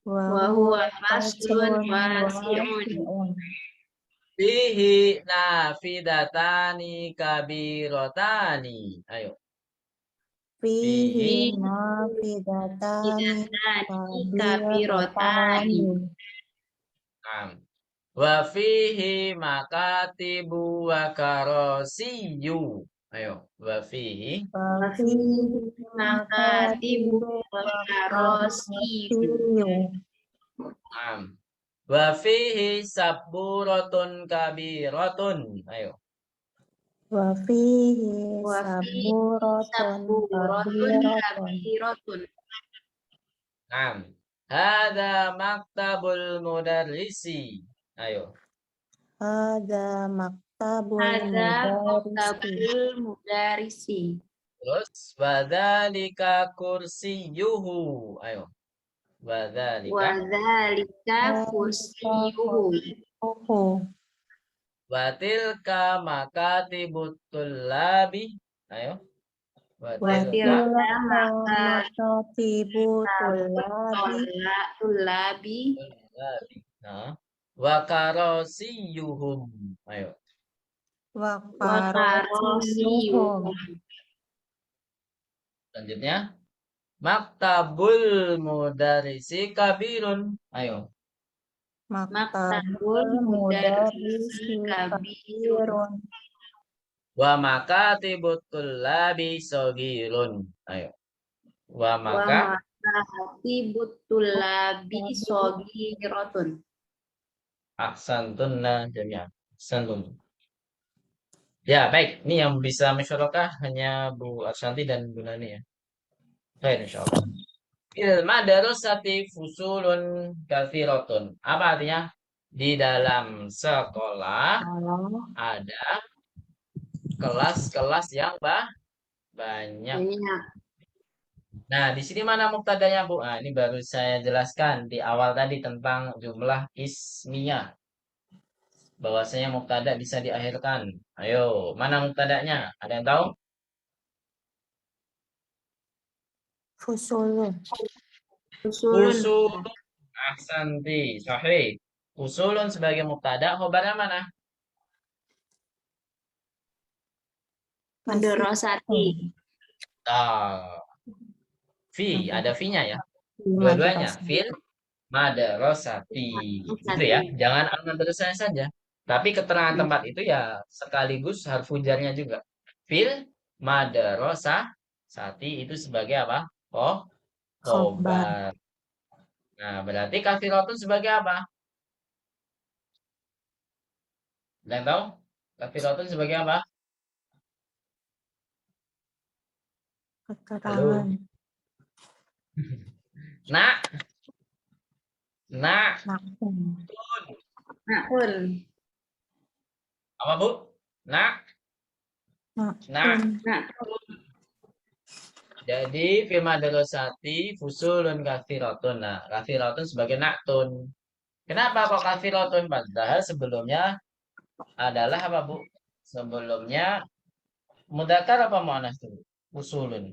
Wa huwa faslun wasi'un. Fihi nafidatani kabiratani. Ayo. Fihi Fihi nafidatani Bidatani kabiratani. kabiratani. Naam. Wa fihi makatibu wa karasiyu. Ayo. Wa fihi Wa fihi Makatibu wa karasiyu. Naam. Wa fihi saburatun kabiratun. Ayo. Wa fihi Wa fihi saburatun saburatun kabiratun. kabiratun. Naam. Hada maktabul mudarrisi. Ayo. Hadza maktabul Hadza mudarrisi. maktabul mudarrisi. Terus wadzalika kursiyuhu. Ayo. Wa Wadzalika dzalika kursiyuhu. watilka makatibut tullabi. Ayo. Wa Watilka tilka makatibu tullabi Tulabi. tullabi. Nah. Wa karasiyuhum. Ayo. wa Wa karasiyuhum. karasiyuhum. Selanjutnya. Maktabul mudarrisi kabirun. Ayo. Maktabul mudarrisi kabirun. Wa makatibut tullabi sogirun. Ayo. Wa Wa maka makatibut tulabi sogiratun. ahsantunna jami'an. Ahsantun. Ya, baik. Ini yang bisa musyarakah hanya Bu Arsanti dan Bu Nani ya. Baik, insyaallah. Il madarasati fusulun katsiratun. Apa artinya? Di dalam sekolah ada kelas-kelas yang banyak. Banyak. Nah, di sini mana muktadanya, Bu? Nah, ini baru saya jelaskan di awal tadi tentang jumlah ismiyah. Bahwasanya muktada bisa diakhirkan. Ayo, mana muktadanya? Ada yang tahu? Fusulun. Usulun. Usul. Ahsanti. Sahih. Usulun sebagai muktada, khobarnya mana? Madrasati. Ah, fi, ada fi-nya ya. Dua-duanya. madrasah. Fil madrasati. Gitu ya. Jangan al-madrasah saja. Tapi keterangan tempat itu ya sekaligus harfu jarnya juga. Fil madrasah sati itu sebagai apa? Oh, Khobar. khobar. Nah, berarti kafiratun sebagai apa? Ada yang tahu? Kafiratun sebagai apa? Keterangan. Nak, nak, Nakun. Nakun. apa Bu? Nak, nak. Nakun. Nakun. Jadi fil madrasati fusulun kafiratun. Nah, kafiratun sebagai naktun. Kenapa kok kafiratun? Padahal sebelumnya adalah apa Bu? Sebelumnya mudzakkar apa muannats dulu? Fusulun.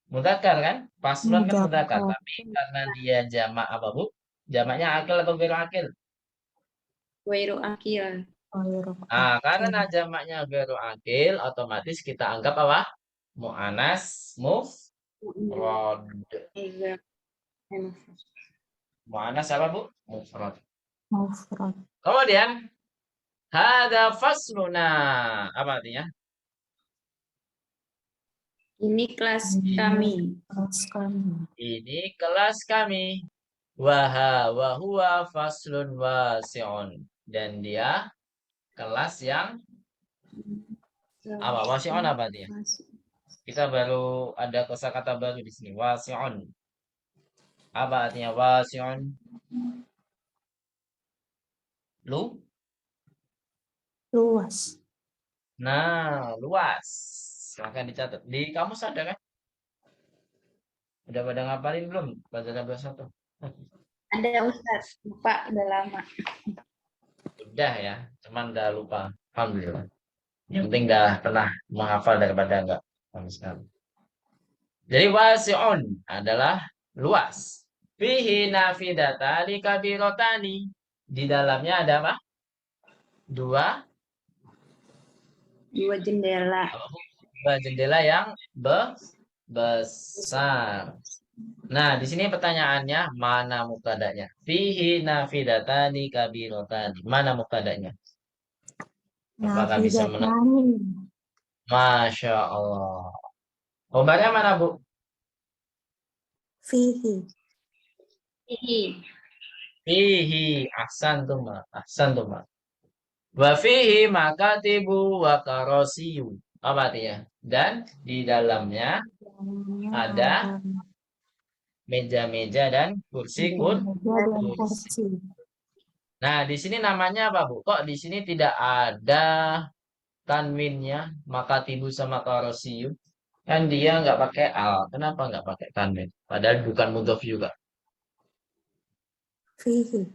Mudzakkar kan? Faslun kan mudzakkar. Mudzakkar. Tapi karena dia jamak apa Bu? Jamaknya akil atau ghairu akil? Wairu akil. Khairu Nah, karena akil. jamaknya ghairu akil, otomatis kita anggap apa? Mu'anas mufrad. Iya. Mu'anas apa Bu? Mufrad. Mufrad. Kemudian hada fasluna. Apa artinya? Ini kelas kami. Kelas kami. Ini kelas kami. Wa huwa faslun wasi'un. Dan dia kelas yang apa? Wasi'un apa dia? Kita baru ada kosakata baru di sini. Wasi'un. Apa artinya wasi'un? Luas. Nah, luas. Silahkan dicatat. Di kamus ada kan? Udah pada ngapalin belum? Baca 21. Ada Ustaz. Lupa udah lama. Udah ya, cuman udah lupa. Alhamdulillah. Yang penting udah pernah menghafal daripada enggak sama sekali. Jadi wasi'un adalah luas. Fihi nafidatani kabirotani. Di dalamnya ada apa? Dua Jendela. jendela yang besar. Nah, di sini pertanyaannya mana mubtada'nya? Fihi nafidatani kabirotani. Mana mubtada'nya? Apakah bisa menang? Nafidatani. Masya Allah. Khobarnya mana, Bu? Fihi. Fihi. Fihi. Ahsan tuh, Wa fihi makatibu wa karosiyu. Apa artinya? Dan di dalamnya ada meja-meja dan kursi. meja dan kursi. Nah, di sini namanya apa, Bu? Kok di sini tidak ada tanwinnya? Makatibu sama karosiyu. Kan dia nggak pakai al. Kenapa nggak pakai tanwin? Padahal bukan mudhof juga. Fihi.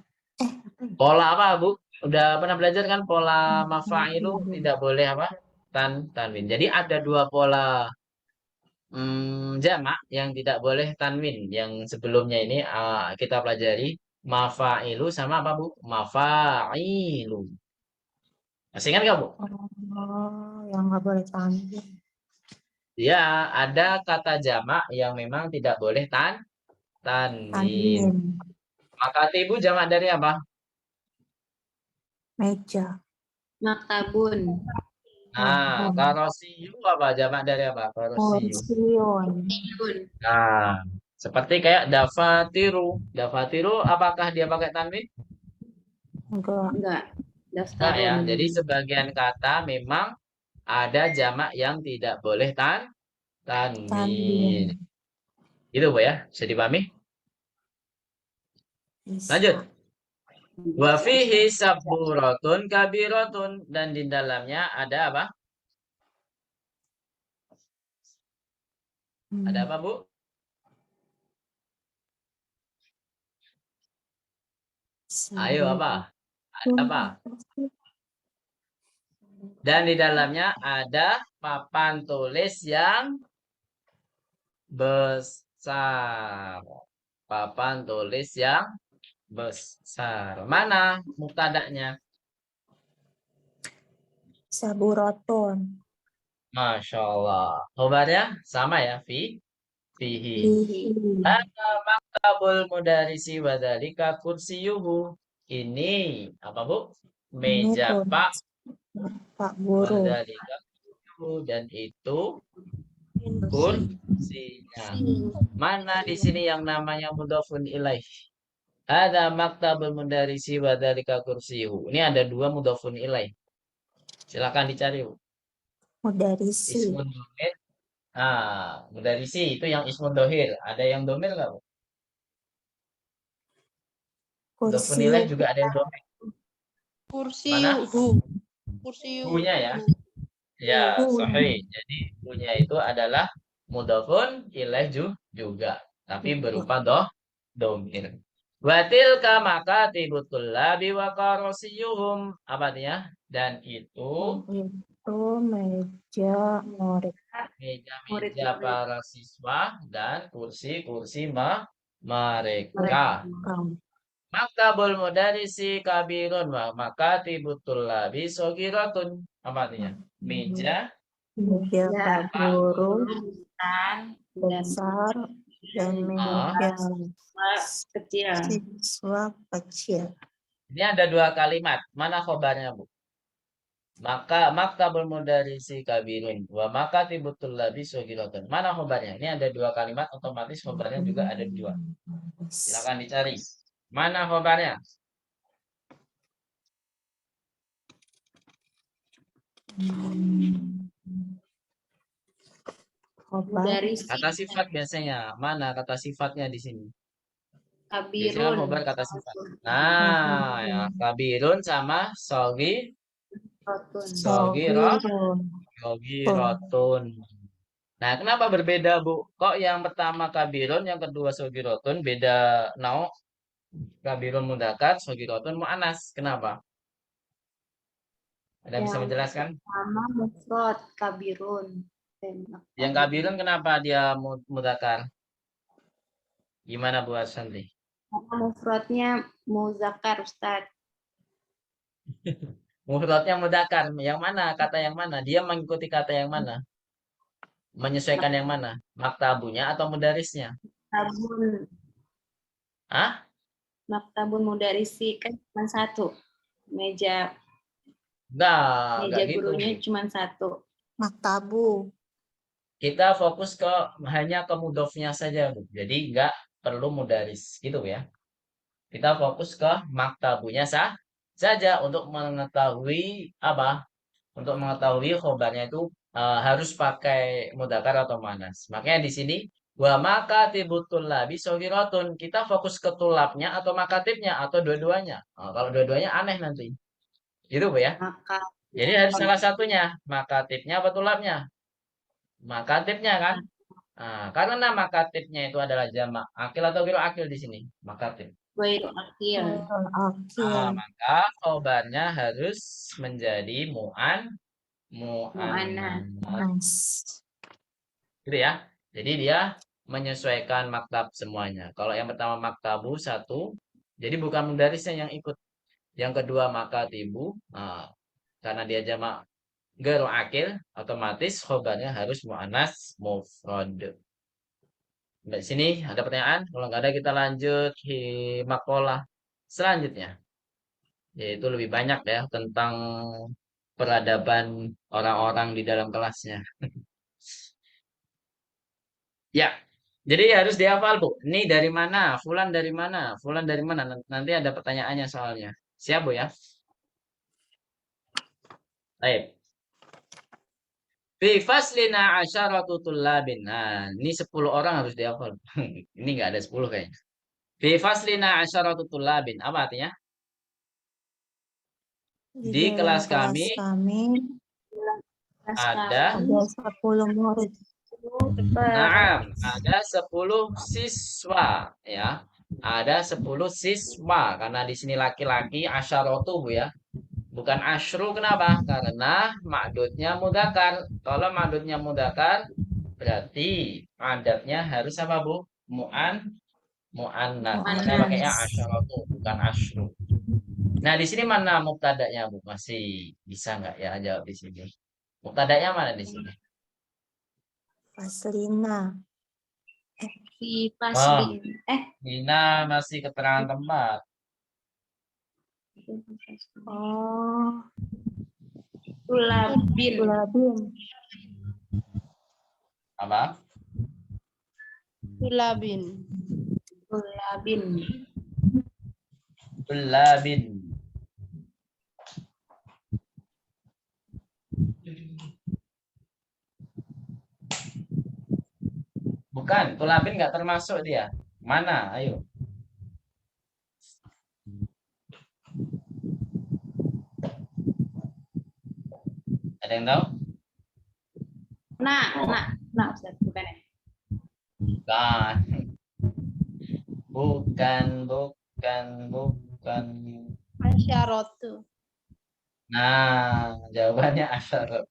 Pola apa, Bu? Udah pernah belajar kan pola mafa'ilu tidak boleh apa? Tanwin. Jadi ada dua pola jamak yang tidak boleh tanwin. Yang sebelumnya ini kita pelajari mafa'ilu sama apa, Bu? Mafa'ilu. Masih ingat nggak, Bu? Oh, yang nggak boleh tanwin. Ya, ada kata jamak yang memang tidak boleh tanwin. Tanwin. Maka ibu jamak dari apa? Meja. Maktabun. Nah, karosiyu apa? Jamak dari apa? Karosiyu. Kursiun. Nah, seperti kayak dafatiru. Dafatiru apakah dia pakai tanwin? Enggak. Enggak. Nah, Daftarun. ya. Jadi sebagian kata memang ada jamak yang tidak boleh tanwin. Tanwin. Gitu, Bu ya. Bisa dipahami? Bisa. Lanjut. Wa fihi saburatun kabiratun, dan di dalamnya ada apa? Ada apa, Bu? Ayo apa? Ada apa? Dan di dalamnya ada papan tulis yang besar. Papan tulis yang besar. Mana mubtada'nya? Saburatun. Masya Allah. Khobarnya sama ya, Fi. fihi. Fihi. Maktabul mudarisi wa dzalika kursiyuhu. Ini apa, Bu? Ini Meja Pak Pak wa Guru. dzalika kursiyuhu, dan itu Kursi. kursinya. Mana di sini yang namanya mudhofun ilaih? Ada maktabul mudarisi wa dzalika kursiyuhu. Ini ada dua mudhofun ilaih. Silakan dicari, Bu. Mudarisi. Ismun domir. Mudarisi itu yang ismun dohir. Ada yang domir nggak, Bu? Mudhofun Kursi. ilaih juga ada yang domir. Kursi Mana? kursi Hu-nya ya. Ya, Hu. sahih. Jadi hu-nya itu adalah mudhofun ilaih juga, tapi berupa domir. Watil maka tibutul labi wa qarasiyuhum. Apa artinya? Dan itu Itu meja murid. meja-meja Murid-murid. para siswa dan kursi-kursi mereka. Kamu. Maktabul mudarisi kabirun wa makatibutul labi sogiratun. Apa artinya? Meja Meja Pak Guru Dan besar dan meja kecil. siswa kecil. Ini ada dua kalimat. Mana khobarnya, Bu? Maka maktabul mudarisi kabirun wa makatibutul labi sogiratun. Mana khobarnya? Ini ada dua kalimat, otomatis khobarnya juga ada dua. Silakan dicari. Mana khobarnya? Khobar. Dari Kata sifat biasanya. Mana kata sifatnya di sini? Biasanya kabirun. khobar kata sifat. Nah, ya, kabirun sama Rotun. sogirotun. Nah, kenapa berbeda, Bu? Kok yang pertama kabirun, yang kedua sogirotun, beda nau? Kabirun mudakar, sogirotun mu'anas. Kenapa? Ada bisa Yang menjelaskan? Sama mufrad kabirun. Yang kabirun kenapa dia mudakar? Gimana Bu Ashanti? Karena mufradnya muzakkar, Ustaz. Mufradnya mudakar. Yang mana? Kata yang mana? Dia mengikuti kata yang mana? Menyesuaikan yang mana? Maktabunya atau mudarisnya? Maktabun, Hah? maktabun mudarisi kan cuma satu. Meja Enggak gitu. gurunya Bu. cuma satu. Maktabu. Kita fokus ke hanya ke mudhofnya saja, Bu. Jadi enggak perlu mudaris gitu ya. Kita fokus ke maktabunya saja untuk mengetahui apa? Untuk mengetahui khobarnya itu harus pakai mudakar atau manas. Makanya di sini wa makatibut tulabi sogiratun. Kita fokus ke tulabnya atau makatibnya atau dua-duanya. Kalau dua-duanya aneh nanti. Gitu, Bu ya. Maka Jadi harus salah satunya. Makatibnya apa tulabnya? Makatibnya kan? Karena makatibnya itu adalah jamak akil atau giro akil di sini. Makatib. ghairu akil. Akil. Maka khobarnya harus menjadi mu'annas. Mas. Gitu ya. Jadi dia menyesuaikan maktab semuanya. Kalau yang pertama maktabu satu, jadi bukan mudarisnya yang ikut. Yang kedua makatibu, karena dia jamak ghairu akil, otomatis khobarnya harus mu'annas mufrad. Di sini ada pertanyaan? Kalau nggak ada kita lanjut di makalah selanjutnya. Yaitu lebih banyak ya tentang peradaban orang-orang di dalam kelasnya. Ya, jadi harus dihafal, Bu. Ini dari mana? Fulan dari mana? Fulan dari mana? Nanti ada pertanyaannya soalnya. Siap, Bu ya? Baik. Fi faslina asyaratu tullabin. Nah, ini 10 orang harus dihafal. Ini nggak ada 10 kayaknya. Fi faslina asyaratu tullabin. Apa artinya? Di dalam kelas kami ada 10 murid. Naam, ada 10 siswa ya. Ada 10 siswa karena di sini laki-laki asyaratu, Bu ya. Bukan asyru, kenapa? Karena ma'dudnya mudakar. Kalau ma'dudnya mudakar berarti adatnya harus apa, Bu? Mu'annas. Makanya pakainya asyaratu bukan asyru. Nah, di sini mana mubtada'nya, Bu? Masih bisa nggak ya jawab di sini? Mubtada'nya mana di sini? Faslina. Fi Wah, faslin. Dina masih keterangan tempat. Oh, Tulabin. tulabin. Apa? Tulabin. Tulabin. Tulabin. Bukan, tulabin nggak termasuk dia. Mana? Ayo. Ada yang tahu? Nah, Ustaz, bukan ya? Bukan. Bukan. Asyaratu. Nah, jawabannya asyarat.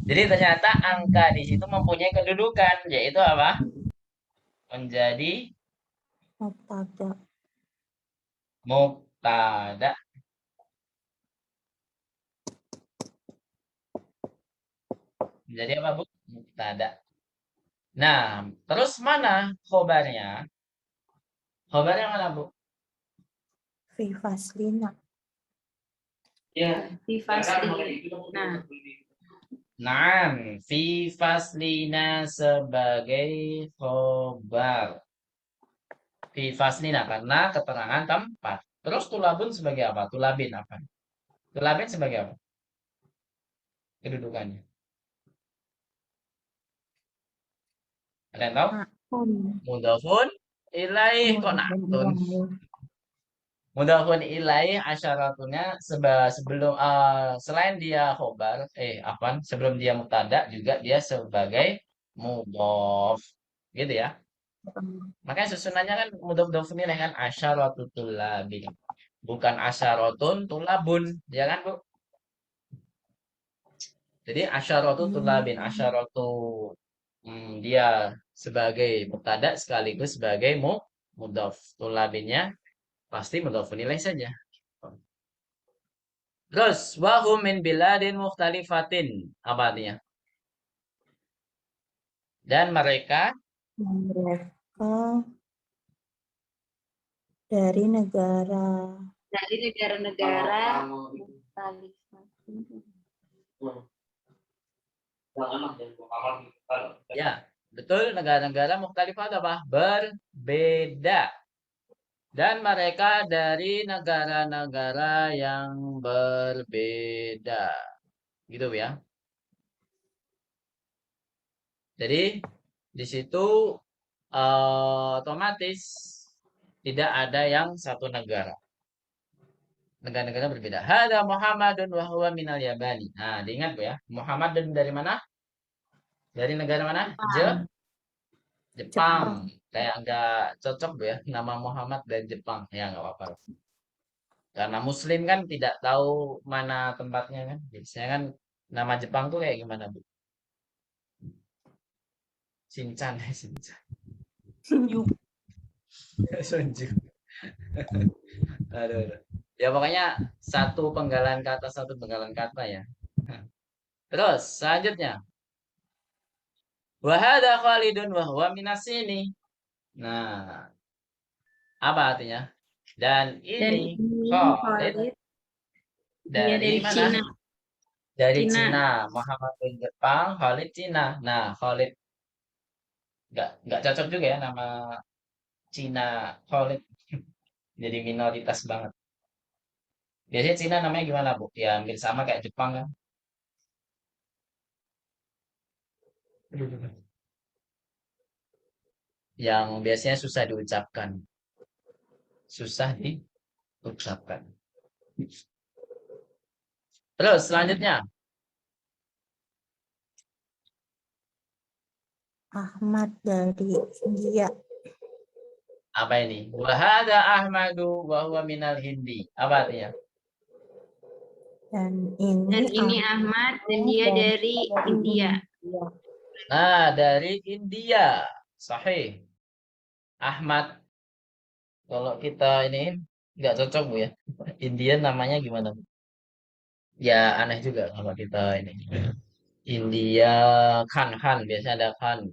Jadi ternyata angka di situ mempunyai kedudukan, yaitu apa? Menjadi Mubtada. mubtada. Menjadi apa, Bu? Mubtada. Nah, terus mana khobarnya? Khobarnya mana, Bu? Fi faslina. Fi faslin. Nah, Naam, fi faslina sebagai khobar. Fi faslina karena keterangan tempat. Terus tulabun sebagai apa? Tulabin apa? Tulabin sebagai apa? Kedudukannya. Ada yang tahu? Ma'un. Mudhafun ilaih kok naktun. Mudhafun ilaih asyaratuna sebelum selain dia khobar, sebelum dia mubtada juga dia sebagai mudhaf. Gitu ya. Makanya susunannya kan mudhaf ilaih kan asyaratul tulabin. Bukan asyaratun tulabun, ya kan, Bu? Jadi asyaratu tulabin, asyaratu dia sebagai mubtada sekaligus sebagai mudhaf. Tulabinnya pasti mudhafun ilaih saja. Terus wahum min biladin mukhtalifatin. Apa artinya? Dan mereka Mereka dari negara dari negara-negara mukhtalifat. ya, betul negara-negara mukhtalifat apa? Berbeda. Dan mereka dari negara-negara yang berbeda. Gitu ya. Jadi di situ otomatis tidak ada yang satu negara. Negara-negara berbeda. Hada Muhammadun wa huwa minal Yabani. Nah, diingat Bu ya. Muhammadun dari mana? Dari negara mana? Jepang. Kayak nggak cocok Bu ya. Nama Muhammad dari Jepang. Ya nggak apa-apa. Karena Muslim kan tidak tahu mana tempatnya kan. Biasanya kan nama Jepang tuh kayak gimana Bu? Shinchan. Sunjuk. Sunju. Aduh, aduh. Ya pokoknya satu penggalan kata, satu penggalan kata ya. Terus selanjutnya. Wahada Khalidun wa huwa minasini. Nah, apa artinya? Dan Dan ini ini Khalid Khalid, dia dari dari mana? Cina. Dari Cina. Cina. Muhammad bin Jepang, Khalid Cina. Nah, Khalid nggak cocok juga ya nama Cina Khalid. Jadi minoritas banget. Biasanya Cina namanya gimana, Bu? Ya hampir sama kayak Jepang kan. Yang biasanya susah diucapkan. Susah diucapkan. Terus selanjutnya. Ahmad dari India. Apa ini? Wahada Ahmadu wa huwa minal Hindi. Apa artinya? Dan Dan ini ini Ahmad dan dia dari India. Nah, dari India. Sahih. Ahmad. Kalau kita ini nggak cocok Bu ya. Indian namanya gimana Bu? Ya aneh juga kalau kita ini. India, Khan, biasanya ada Khan.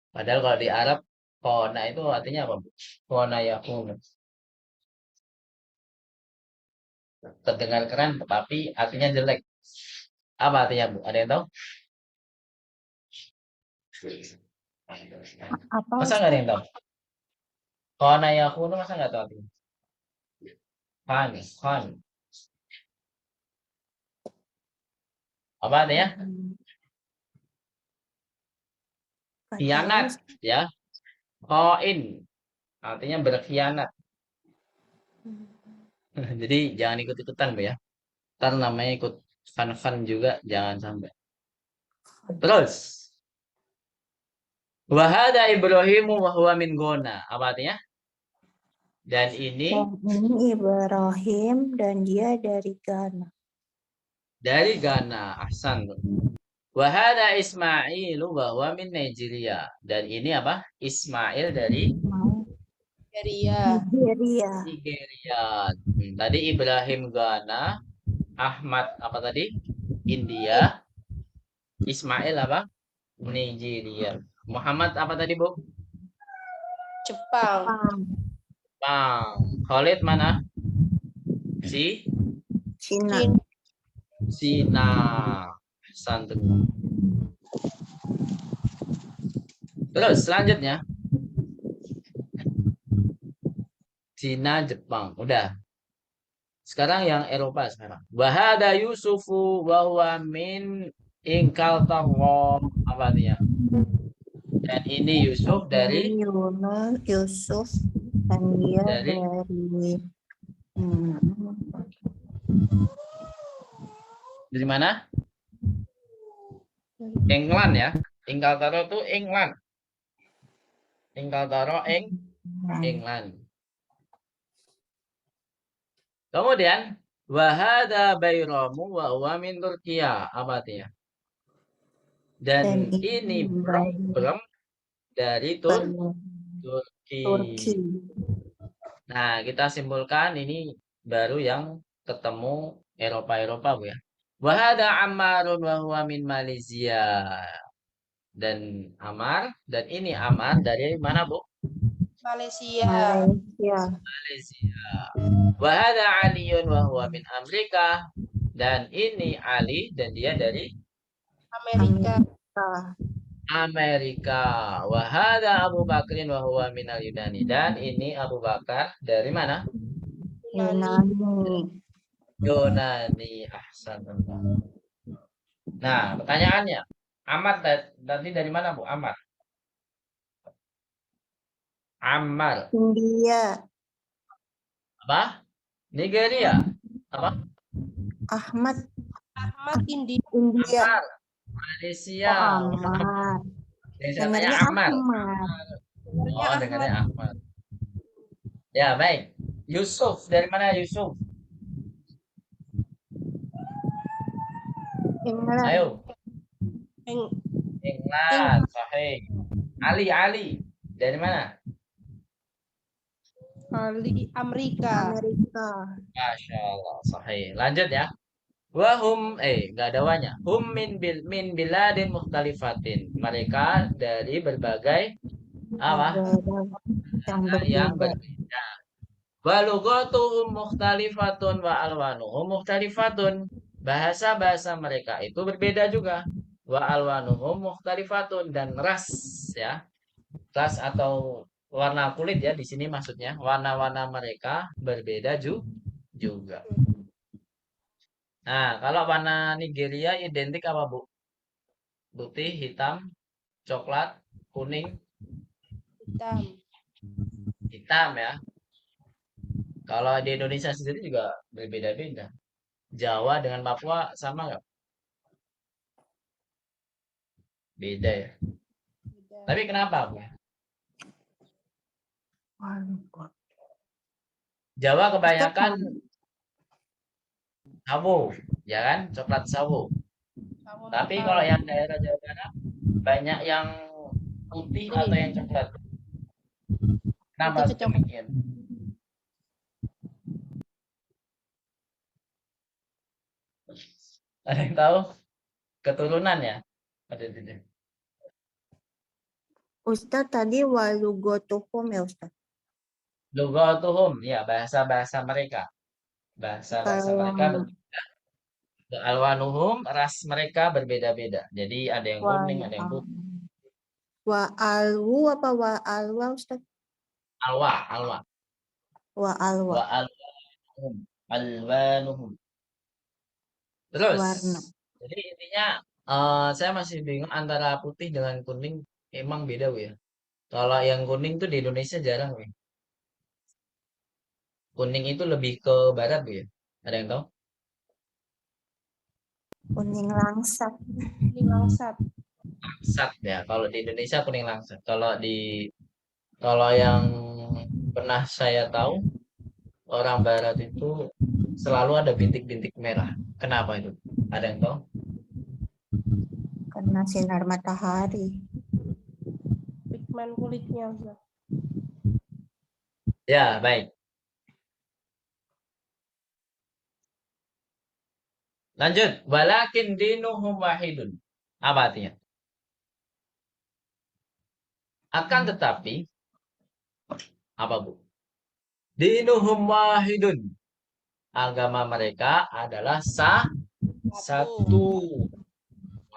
Padahal kalau di Arab, kona itu artinya apa, Bu? Kona yakunu. Terdengar keren, tetapi artinya jelek. Apa artinya, Bu? Ada yang tahu? Apa Masa nggak ada Ustaz? yang tahu? Kona yakunu masa nggak tahu artinya? Khan. Apa artinya? Nggak tahu, Khianat, Ustaz. ya. Khoin, artinya berkhianat. Jadi jangan ikut-ikutan, Bu ya. Ntar namanya ikut fun-fun juga, jangan sampai. Terus, wahada Ibrahimu wa huwa min Gona. Apa artinya? Dan ini Dan ini Ibrahim dan dia dari Ghana. dari Ghana. Ahsan. Wahada Ismailu wa huwa min Nigeria. Dan ini apa? Ismail dari Nigeria. Nigeria. Nigeria. Tadi Ibrahim Ghana, Ahmad apa tadi? India, Ismail apa? Nigeria. Muhammad apa tadi, Bu? Jepang. Bang. Khalid mana? Cina. Cina. Santun. Terus selanjutnya Cina, Jepang. Udah. Sekarang yang Eropa sekarang. Wahada Yusufu wa huwa min Inkaltaro. Apa artinya? Dan ini Yusuf dari Yusuf dan dia Dari? dari mana? England ya. Inkaltaro itu England. Inkaltaro England. Kemudian wahada Bayramu wa huwa min Turkiya. Apa artinya? Dan ini Bram dari Turki. Nah, kita simpulkan ini baru yang ketemu Eropa-Eropa, Bu ya. Wahada Ammarun wa huwa min Malaysia. Dan Ammar, dan ini Ammar dari mana, Bu? Malaysia. Malaysia. Wahada Aliyun wa huwa min Amerika. Dan ini Ali dan dia dari Amerika. Amerika. Wahada Abu Bakrin wa huwa minal Yunani. Dan ini Abu Bakar dari mana? Yunani. Ahsan. Nah, pertanyaannya, Ammar tadi dari mana, Bu? Ammar. India. Apa? Nigeria. Apa? Ahmad India. Ammar. Malaysia. Ahmad. Dengarnya Ammar. Oh, dengarnya Ahmad. Ya, baik. Yusuf, dari mana Yusuf? England. Ayo. England, sahih. Ali, dari mana? Amerika. Masya Allah, sahih. Lanjut ya. Wahum, nggak ada wanya. Hum min biladin mukhtalifatin. Mereka dari berbagai apa? Yang berbeda. Walugatuhum mukhtalifatun wa alwanuhum mukhtalifatun. Bahasa-bahasa mereka itu berbeda juga. Wa alwanuhum mukhtalifatun, dan ras ya. Ras atau warna kulit ya di sini maksudnya. Warna-warna mereka berbeda juga. Nah, kalau warna Nigeria identik apa, Bu? Putih, hitam, coklat, kuning, hitam ya. Kalau di Indonesia sendiri juga berbeda-beda. Jawa dengan Papua sama nggak? Beda ya. Tapi kenapa, Bu? Jawa kebanyakan sawo, ya kan? Coklat sawo. Tapi kalau yang daerah Jawa Barat banyak yang putih atau yang coklat. Kenapa demikian? Ada yang tahu? Keturunan ya? Ada tidak? Ustadz tadi walugotuhum ya Ustadz. Lugatuhum, ya bahasa-bahasa mereka. Bahasa-bahasa Kalau mereka alwanuhum, ras mereka berbeda-beda. Jadi ada yang kuning, ada yang putih. wa alwu apa wa alwa Ustadz? Alwa, alwa. Wa alwa. Wa alwanuhum. Alwanuhum. Terus, Warna. jadi intinya saya masih bingung antara putih dengan kuning. Emang beda Bu ya. Kalau yang kuning tuh di Indonesia jarang Bu ya. Kuning itu lebih ke barat Bu ya. Ada yang tahu? Kuning langsat. Ini langsat. Langsat ya. Kalau di Indonesia kuning langsat. Kalau yang pernah saya tahu orang barat itu selalu ada bintik-bintik merah. Kenapa itu? Ada yang tahu? Karena sinar matahari. Pigmen kulitnya, Ustaz. Ya, baik. Lanjut. Walakin dinuhum wahidun. Apa artinya? Akan tetapi, apa Bu? Dinuhum wahidun. Agama mereka adalah satu.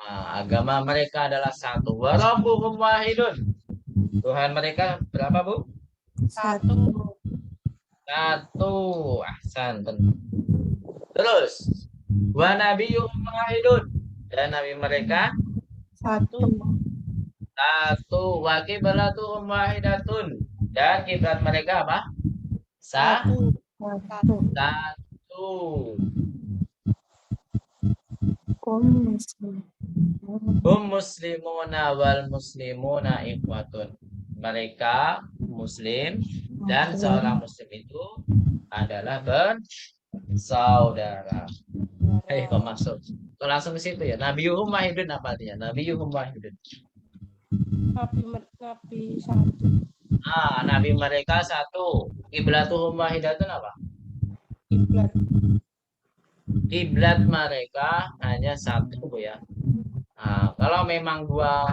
Nah, agama mereka adalah satu. Wa rabbuhum wahidun. Tuhan mereka berapa Bu? Satu. Satu. Ahsan. Terus. Wa nabiyyuhum wahidun. Dan nabi mereka Satu. satu. Wa qiblatuhum wahidatun. Dan kiblat mereka apa? Satu. Satu. Satu. Muslim. Hum muslimuna wal muslimuna ikhwatun. Mereka muslim dan seorang muslim itu adalah bersaudara. Kok masuk? Kok langsung ke situ ya? Nabiyuhum wahidun apa artinya? Nabiyuhum wahidun. Nabi satu. Nabi mereka satu. Kiblatuhum wahidatun apa? Kiblat. Kiblat mereka hanya satu Bu ya. Nah, kalau memang dua,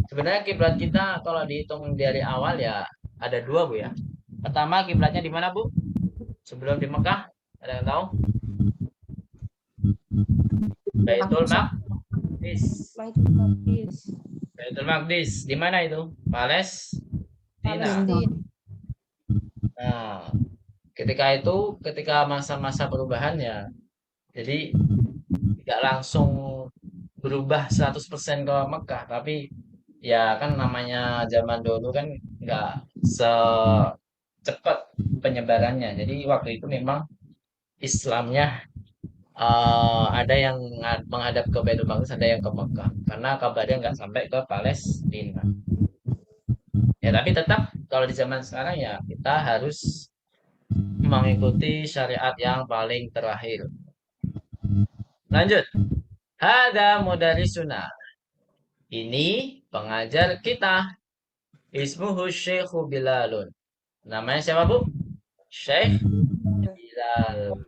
sebenarnya kiblat kita kalau dihitung dari awal ya ada dua Bu ya. Pertama kiblatnya di mana Bu? Sebelum di Mekah, ada yang tahu? Baitul Maqdis. Baitul Maqdis. Baitul Maqdis di mana itu? Palestina. Palestina. Nah, ketika masa-masa perubahannya, jadi tidak langsung berubah 100% ke Mekah, tapi ya kan namanya zaman dulu kan nggak secepat penyebarannya. Jadi waktu itu memang Islamnya ada yang menghadap ke Baitul Maqdis, ada yang ke Mekah, karena kabarnya nggak sampai ke Palestina. Ya tapi tetap kalau di zaman sekarang ya kita harus mengikuti syariat yang paling terakhir. Lanjut. Hada mudarisuna. Ini pengajar kita. Ismuhu Syekhu Bilalun. Namanya siapa Bu? Syekh Bilal.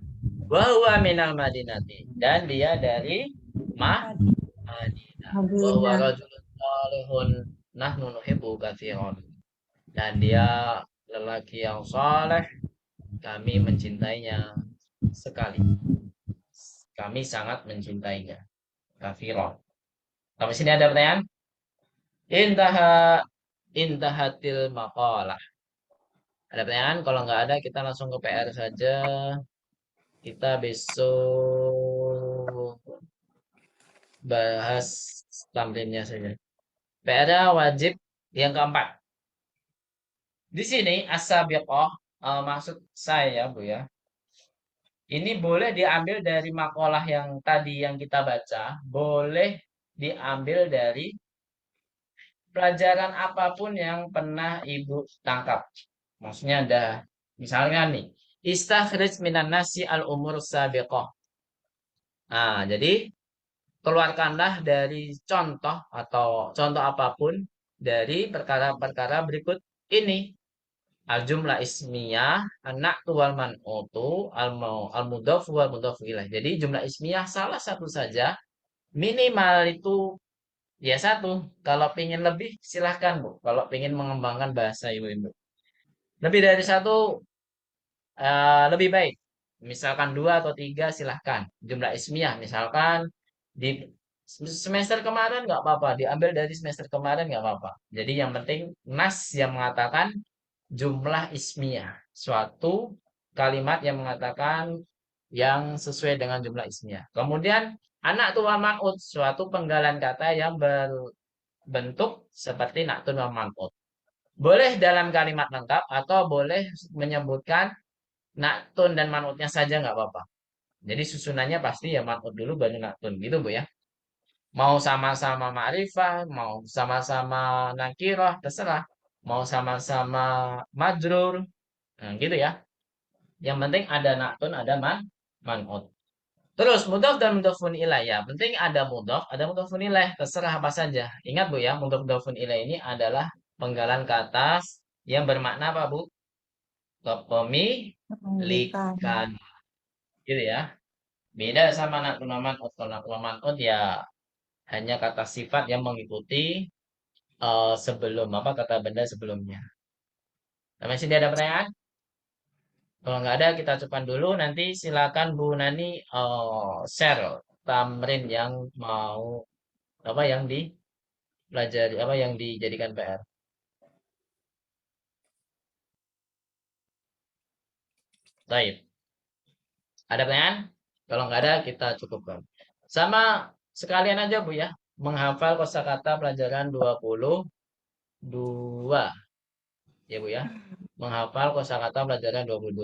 Wa huwa minal Madinati. Dan dia dari Madinah. Wa huwa rajulun salihun nahnu nuhibbu katsiran. Dan dia lelaki yang saleh. Kami mencintainya sekali. Kami sangat mencintainya. Katsiran. Sampai sini ada pertanyaan? Intahatil maqalah. Ada pertanyaan? Kalau nggak ada, kita langsung ke PR saja. Kita besok bahas tamrinnya saja. PR wajib yang keempat. Di sini as-sabiqah, maksud saya Bu ya. Ini boleh diambil dari makalah yang tadi yang kita baca, boleh diambil dari pelajaran apapun yang pernah Ibu tangkap. Maksudnya ada, misalnya nih, istakhrij minan nasi al-umur sabiqah. Nah, jadi keluarkanlah dari contoh atau contoh apapun dari perkara-perkara berikut ini. Al-jumlah ismiyah, an-na'tu wal man'utu, al-mudhaf wal mudhaf ilaih. Jadi jumlah ismiyah salah satu saja, minimal itu Ya 1. Kalau pingin lebih silahkan Bu. Kalau pingin mengembangkan bahasa Ibu-Ibu. Lebih dari 1 lebih baik. Misalkan 2 atau 3 silahkan. Jumlah ismiyah misalkan di semester kemarin nggak apa-apa. Diambil dari semester kemarin nggak apa-apa. Jadi yang penting nas yang mengatakan jumlah ismiyah. Suatu kalimat yang mengatakan yang sesuai dengan jumlah ismiyah. Kemudian anak tua man'ut, suatu penggalan kata yang berbentuk seperti naktun wa man'ut. Boleh dalam kalimat lengkap atau boleh menyebutkan naktun dan man'utnya saja nggak apa-apa. Jadi susunannya pasti ya man'ut dulu baru naktun gitu Bu ya. Mau sama-sama ma'rifah, mau sama-sama nakirah, terserah. Mau sama-sama majrur, nah, gitu ya. Yang penting ada naktun, ada man'ut. Terus mudhaf dan mudhafun ilaih ya. Penting ada mudhaf, ada mudhafun ilaih. Terserah apa saja. Ingat Bu ya, mudhafun ilaih ini adalah penggalan kata yang bermakna apa Bu? Kepemilikan. Gitu ya. Beda sama naktun wa man'ut. Kalau naktun wa man'ut ya hanya kata sifat yang mengikuti sebelum apa kata benda sebelumnya. Sampai sini ada pertanyaan? Kalau nggak ada kita cukupkan dulu. Nanti silakan Bu Nani share tamrin yang mau apa yang dipelajari apa yang dijadikan PR. Baik. Ada pertanyaan? Kalau nggak ada kita cukupkan. Sama sekalian aja Bu ya. Menghafal kosakata pelajaran 22. Ya Bu ya. Menghafal kosakata pelajaran 22.